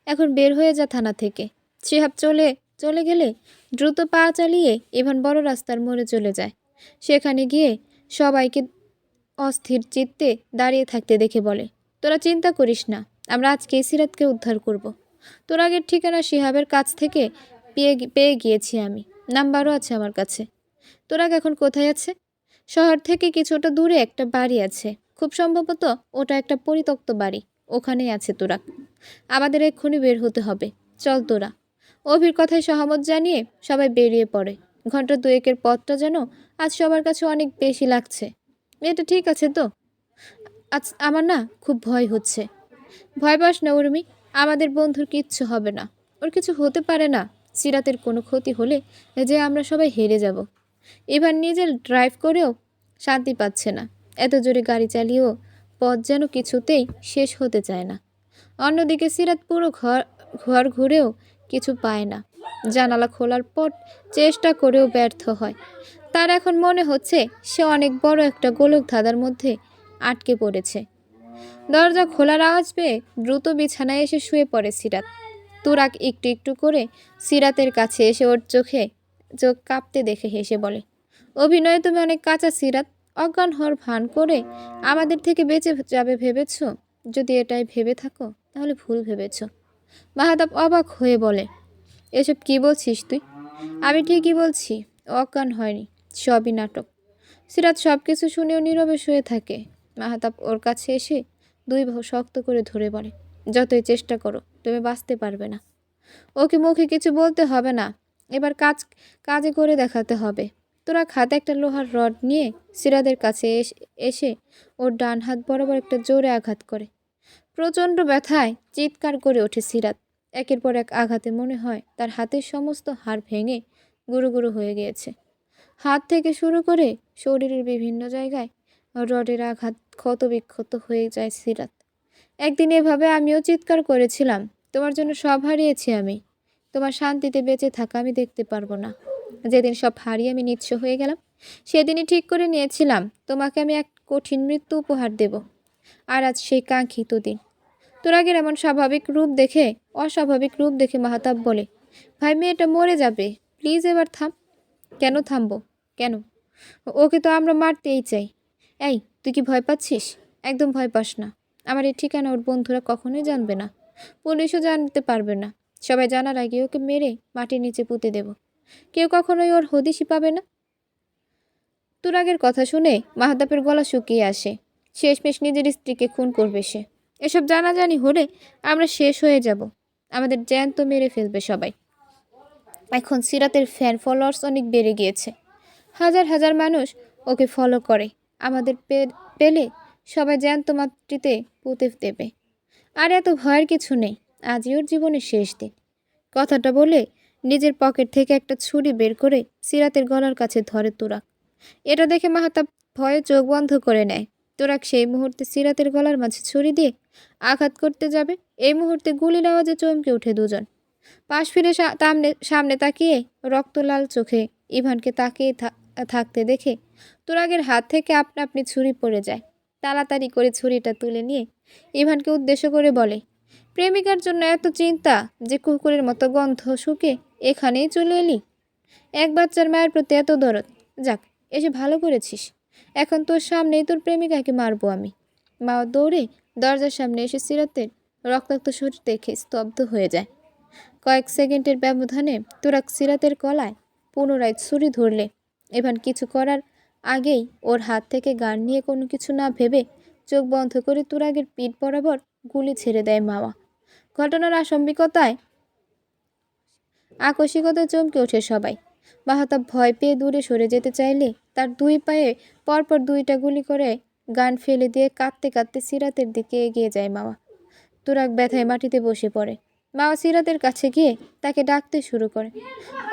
এখন বের হয়ে যা থানা থেকে। শিহাব চলে চলে গেলে দ্রুত পা চালিয়ে ইভান বড় রাস্তার মোড়ে চলে যায়। সেখানে গিয়ে সবাইকে অস্থির চিত্তে দাঁড়িয়ে থাকতে দেখে বলে, তোরা চিন্তা করিস না, আমরা আজকে সিরাতকে উদ্ধার করব। তোর আগের ঠিকানা শিহাবের কাছ থেকে পেয়ে গিয়েছি আমি, নাম্বারও আছে আমার কাছে। তোরাগ এখন কোথায় আছে? শহর থেকে কিছুটা দূরে একটা বাড়ি আছে, খুব সম্ভবত ওটা একটা পরিত্যক্ত বাড়ি। ওখানেই আছে তোরাগ। আমাদের এক্ষুনি বের হতে হবে, চল তোরা। অভির কথায় সহমত জানিয়ে সবাই বেরিয়ে পড়ে। ঘন্টা দুয়েকের পথটা যেন আজ সবার কাছে অনেক বেশি লাগছে। এটা ঠিক আছে তো? আজ আমার না খুব ভয় হচ্ছে। ভয় পাস না উর্মি, আমাদের বন্ধুর কিচ্ছু হবে না। ওর কিছু হতে পারে না। সিরাতের কোনো ক্ষতি হলে যে আমরা সবাই হেরে যাব। এবার নিজে ড্রাইভ করেও শান্তি পাচ্ছে না, এত জোরে গাড়ি চালিয়েও পথ যেন কিছুতেই শেষ হতে চায় না। অন্যদিকে সিরাত পুরো ঘর ঘুরেও কিছু পায় না। জানালা খোলার পর চেষ্টা করেও ব্যর্থ হয়। তার এখন মনে হচ্ছে সে অনেক বড় একটা গোলক ধাঁধার মধ্যে আটকে পড়েছে। দরজা খোলার আওয়াজ পেয়ে দ্রুত বিছানায় এসে শুয়ে পড়ে সিরাত। তুরাগ একটু একটু করে সিরাতের কাছে এসে ওর চোখ কাঁপতে দেখে হেসে বলে, অভিনয়ে তুমি অনেক কাঁচা সিরাত। অজ্ঞান হওয়ার ভান করে আমাদের থেকে বেঁচে যাবে ভেবেছ? যদি এটাই ভেবে থাকো তাহলে ভুল ভেবেছ। মাহাতাব অবাক হয়ে বলে, এসব কি বলছিস তুই? আমি ঠিকই বলছি, অজ্ঞান হয়নি, সবই নাটক। সিরাত সব কিছু শুনেও নীরবে শুয়ে থাকে। মাহাতাব ওর কাছে এসে দুই বাহু শক্ত করে ধরে বলে, যতই চেষ্টা করো তুমি বাঁচতে পারবে না। ওকে মুখে কিছু বলতে হবে না, এবার কাজে করে দেখাতে হবে। তোরা হাতে একটা লোহার রড নিয়ে সিরাতের কাছে এসে ওর ডান হাত বরাবর একটা জোরে আঘাত করে। প্রচণ্ড ব্যথায় চিৎকার করে ওঠে সিরাত। একের পর এক আঘাতে মনে হয় তার হাতের সমস্ত হাড় ভেঙে গুঁড়ো গুঁড়ো হয়ে গিয়েছে। হাত থেকে শুরু করে শরীরের বিভিন্ন জায়গায় রডের আঘাত ক্ষত বিক্ষত হয়ে যায় সিরাত। একদিন এভাবে আমিও চিৎকার করেছিলাম, তোমার জন্য সব হারিয়েছি আমি, তোমার শান্তিতে বেঁচে থাকা আমি দেখতে পারবো না। যেদিন সব হারিয়ে আমি নিঃস্ব হয়ে গেলাম, সেদিনই ঠিক করে নিয়েছিলাম তোমাকে আমি এক কঠিন মৃত্যু উপহার দেব। আর আজ সেই কাঙ্ক্ষিত দিন। তুরাগের এমন অস্বাভাবিক রূপ দেখে মাহতাব বলে, ভাই, মেয়েটা মরে যাবে, প্লিজ এবার থাম। কেন থামবো? কেন? ওকে তো আমরা মারতেই চাই। এই, তুই কি ভয় পাচ্ছিস? একদম ভয় পাস না। আমার এই ঠিকানা ওর বন্ধুরা কখনোই জানবে না, পুলিশও জানতে পারবে না। সবাই জানার আগে ওকে মেরে মাটির নিচে পুঁতে দেব। কেউ কখনোই ওর হদিশই পাবে না। তুরাগের কথা শুনে মাহতাবের গলা শুকিয়ে আসে। শেষমেশ নিজের স্ত্রীকে খুন করবে সে। এসব জানাজানি হলে আমরা শেষ হয়ে যাব, আমাদের জ্যান্ত মেরে ফেলবে সবাই। এখন সিরাতের ফ্যান ফলোয়ার্স অনেক বেড়ে গিয়েছে, হাজার হাজার মানুষ ওকে ফলো করে। আমাদের পেলে সবাই জ্যান্ত মাতৃতে পুঁতে দেবে। আর এত ভয়ের কিছু নেই, আজই ওর জীবনের শেষ দিন। কথাটা বলে নিজের পকেট থেকে একটা ছুরি বের করে সিরাতের গলার কাছে ধরে তুরাগ। এটা দেখে মাহতাব ভয়ে চোখ বন্ধ করে নেয়। তোরাক সেই মুহূর্তে সিরাতের গলার মাঝে ছুরি দিয়ে আঘাত করতে যাবে। এই মুহূর্তে গুলির আওয়াজে চমকে ওঠে দুজন। পাশ ফিরে সামনে তাকিয়ে রক্তলাল চোখে ইভানকে তাকিয়ে থাকতে দেখে তুরাগের হাত থেকে আপনা আপনি ছুরি পড়ে যায়। তাড়াতাড়ি করে ছুরিটা তুলে নিয়ে ইভানকে উদ্দেশ্য করে বলে, প্রেমিকার জন্য এত চিন্তা যে কুকুরের মতো গন্ধ শুকে এখানেই চলে এলি? এক বাচ্চার মায়ের প্রতি এত দরদ। যাক, এসে ভালো করেছিস। এখন তোর সামনেই তোর প্রেমিকাকে মারবো আমি। মা দৌড়ে দরজার সামনে এসে সিরাতের রক্তাক্ত শরীর দেখে স্তব্ধ হয়ে যায়। কয়েক সেকেন্ডের ব্যবধানে তুরাক সিরাতের গলায় পুনরায় ছুরি ধরলে ইভান কিছু করার আগেই ওর হাত থেকে গান নিয়ে কোনো কিছু না ভেবে চোখ বন্ধ করে তুরাগের পিঠ বরাবর গুলি ছেড়ে দেয় মাওয়া। ঘটনার আকস্মিকতায় চমকে ওঠে সবাই। মাহতাব ভয় পেয়ে দূরে সরে যেতে চাইলে তার দুই পায়ে পরপর দুইটা গুলি করে গান ফেলে দিয়ে কাঁদতে কাঁদতে সিরাতের দিকে এগিয়ে যায় মাওয়া। তুরাগ ব্যথায় মাটিতে বসে পড়ে। মাওয়া সিরাতের কাছে গিয়ে তাকে ডাকতে শুরু করে।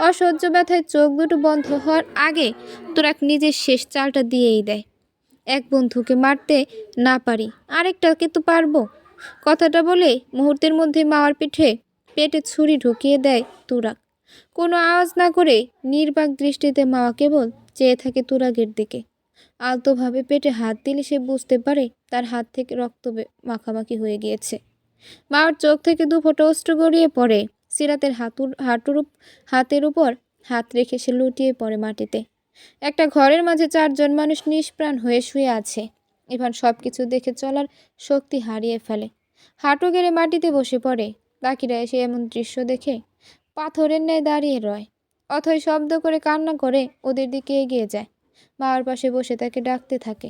অসহ্য ব্যথায় চোখ দুটো বন্ধ হওয়ার আগে তুরাগ নিজের শেষ চালটা দিয়েই দেয়। এক বন্ধুকে মারতে না পারি, আরেকটাকে তো পারবো। কথাটা বলে মুহূর্তের মধ্যে মাওয়ার পেটে ছুরি ঢুকিয়ে দেয় তুরাগ। কোনো আওয়াজ না করে নির্বাক দৃষ্টিতে মাওয়া কেবল চেয়ে থাকে তুরাগের দিকে। আলতোভাবে পেটে হাত দিলে সে বুঝতে পারে তার হাত থেকে রক্ত মাখামাখি হয়ে গিয়েছে। মাওয়ার চোখ থেকে দু ফোঁটা অশ্রু গড়িয়ে পড়ে। সিরাতের হাতের উপর হাত রেখে সে লুটিয়ে পড়ে মাটিতে। একটা ঘরের মাঝে 4 জন মানুষ নিষ্প্রাণ হয়ে শুয়ে আছে। ইভান সব কিছু দেখে চলার শক্তি হারিয়ে ফেলে। হাঁটু গেড়ে মাটিতে বসে পড়ে। বাকিরা এসে এমন দৃশ্য দেখে পাথরের ন্যায় দাঁড়িয়ে রয়। অথই শব্দ করে কান্না করে ওদের দিকে এগিয়ে যায়। মাওয়ার পাশে বসে তাকে ডাকতে থাকে।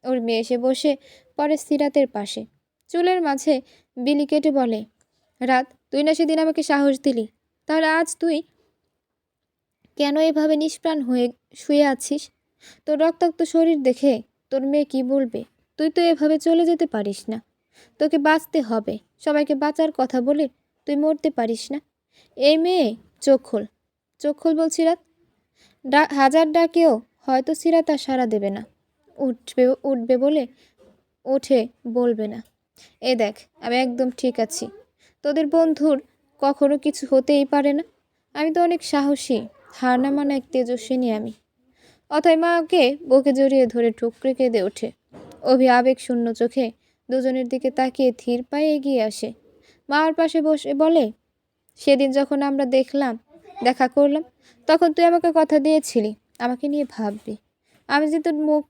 ওর মেয়ে এসে বসে পড়ে সিরাতের পাশে। চুলের মাঝে বিলি কেটে বলে, রাত, তুই না সেদিন আমাকে সাহস দিলি, তাহলে আজ তুই কেন এভাবে নিষ্প্রাণ হয়ে শুয়ে আছিস? তোর রক্তাক্ত শরীর দেখে তোর মেয়ে কি বলবে? তুই তো এভাবে চলে যেতে পারিস না। তোকে বাঁচতে হবে। সবাইকে বাঁচার কথা বলে তুই মরতে পারিস না। এই মেয়ে, চোখ খোল, চোখ খোল বলছি। রাত হাজার ডাকেও হয়তো সিরাত আর সাড়া দেবে না। উঠবে বলে ওঠে, বলবে না। এ দেখ, আমি একদম ঠিক আছি। তোদের বন্ধুর কখনো কিছু হতেই পারে না। আমি তো অনেক সাহসী, হার না মানা এক তেজস্বিনী আমি। অথয় মাকে বুকে জড়িয়ে ধরে ঠুকরে কেঁদে ওঠে। অভি আবেগ শূন্য চোখে দুজনের দিকে তাকিয়ে ধীর পায়ে এগিয়ে আসে। মার পাশে বসে বলে, সেদিন যখন আমরা দেখা করলাম, তখন তুই আমাকে কথা দিয়েছিলি আমাকে নিয়ে ভাববি। আমি যে তোর মুখ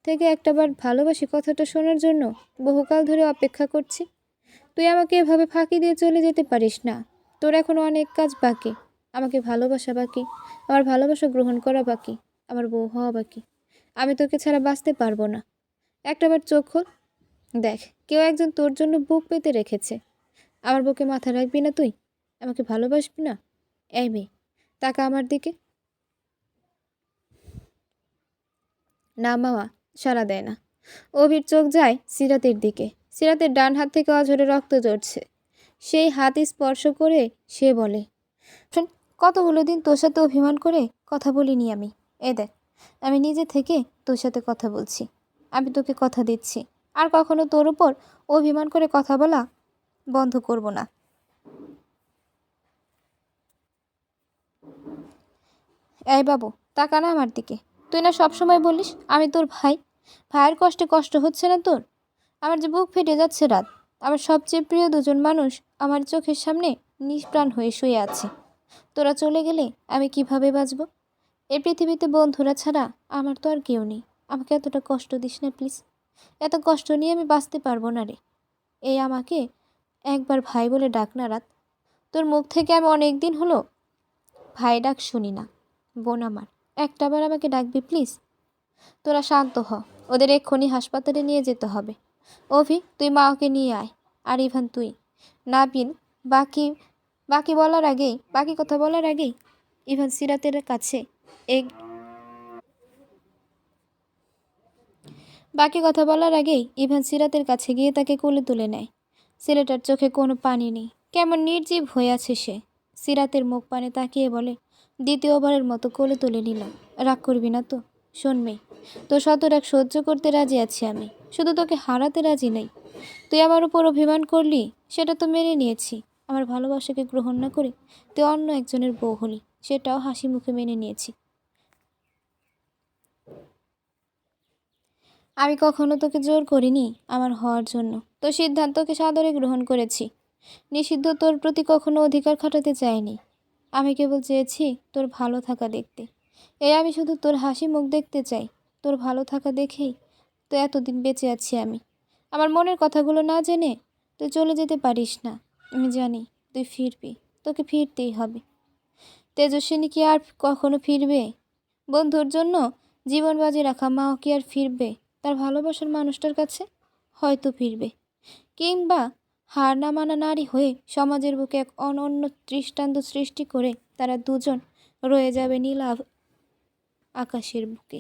থেকে একটাবার ভালোবাসি কথাটা শোনার জন্য বহুকাল ধরে অপেক্ষা করছি। তুই আমাকে এভাবে ফাঁকি দিয়ে চলে যেতে পারিস না। তোর এখনো অনেক কাজ বাকি। আমাকে ভালোবাসা বাকি, আমার ভালোবাসা গ্রহণ করা বাকি, আমার বউ হওয়া বাকি। আমি তোকে ছাড়া বাঁচতে পারবো না। একটাবার চোখ খোল, দেখ, কেউ একজন তোর জন্য বুক পেতে রেখেছে। আমার বুকে মাথা রাখবি না তুই? আমাকে ভালোবাসবি না? এই মেয়ে, তাকা আমার দিকে। না মাওয়া সাড়া দেয় না। অভির চোখ যায় সিরাতের দিকে। সিরাতের ডান হাত থেকে অঝরে রক্ত ঝরছে। সেই হাত স্পর্শ করে সে বলে, কতগুলো দিন তোর সাথে অভিমান করে কথা বলিনি আমি। এ দেখ, আমি নিজে থেকে তোর সাথে কথা বলছি। আমি তোকে কথা দিচ্ছি, আর কখনো তোর উপর অভিমান করে কথা বলা বন্ধ করব না। এই বাবু, তাকা না আমার দিকে। তুই না সবসময় বলিস আমি তোর ভাই। ভাইয়ের কষ্ট হচ্ছে না তোর? আমার যে বুক ফেটে যাচ্ছে রাত। আমার সবচেয়ে প্রিয় দুজন মানুষ আমার চোখের সামনে নিষ্প্রাণ হয়ে শুয়ে আছে। তোরা চলে গেলে আমি কিভাবে বাঁচব? এই পৃথিবীতে বন্ধুরা ছাড়া আমার তো আর কেউ নেই। আমাকে এতটা কষ্ট দিস না প্লিজ। এত কষ্ট নিয়ে আমি বাঁচতে পারবো না রে। এই আমাকে একবার ভাই বলে ডাক না রাত। তোর মুখ থেকে আমি অনেক দিন হলো ভাই ডাক শুনি না। বোন আমার, একটাবার আমাকে ডাকবি প্লিজ? তোরা শান্ত হ, ওদের এক্ষুনি হাসপাতালে নিয়ে যেতে হবে। অভি, তুই মা ওকে নিয়ে আয়। আর ইভান তুই। নাবিল বাকি বাকি কথা বলার আগেই ইভান সিরাতের কাছে গিয়ে তাকে কোলে তুলে নেয়। ছেলেটার চোখে কোনো পানি নেই, কেমন নির্জীব হয়ে আছে সে। সিরাতের মুখ পানে তাকিয়ে বলে, দ্বিতীয়বারের মতো কোলে তুলে নিলাম। রাগ করবি না তো? শোন মেয়ে, তোর শত রাগ সহ্য করতে রাজি আছি আমি। শুধু তোকে হারাতে রাজি নই। তুই আমার উপর অভিমান করলি, সেটা তো মেনে নিয়েছি। আমার ভালোবাসাকে গ্রহণ না করে তুই অন্য একজনের বউ হলি, সেটাও হাসি মুখে মেনে নিয়েছি। আমি কখনো তোকে জোর করিনি আমার হওয়ার জন্য। তোর সিদ্ধান্তকে সাদরে গ্রহণ করেছি। নিষিদ্ধ তোর প্রতি কখনো অধিকার খাটাতে চাইনি। আমি কেবল চেয়েছি তোর ভালো থাকা দেখতে। আমি শুধু তোর হাসি মুখ দেখতে চাই। তোর ভালো থাকা দেখেই তো এতদিন বেঁচে আছি আমি। আমার মনের কথাগুলো না জেনে তুই চলে যেতে পারিস না। আমি জানি তুই ফিরবি, তোকে ফিরতেই হবে। তেজস্বিনী কি আর কখনো ফিরবে? বন্ধুর জন্য জীবন বাজি রাখা মাও কি আর ফিরবে তার ভালোবাসার মানুষটার কাছে? হয়তো ফিরবে, কিংবা হার না মানা নারী হয়ে সমাজের বুকে এক অনন্য দৃষ্টান্ত সৃষ্টি করে তারা দুজন রয়ে যাবে নীল আকাশের বুকে।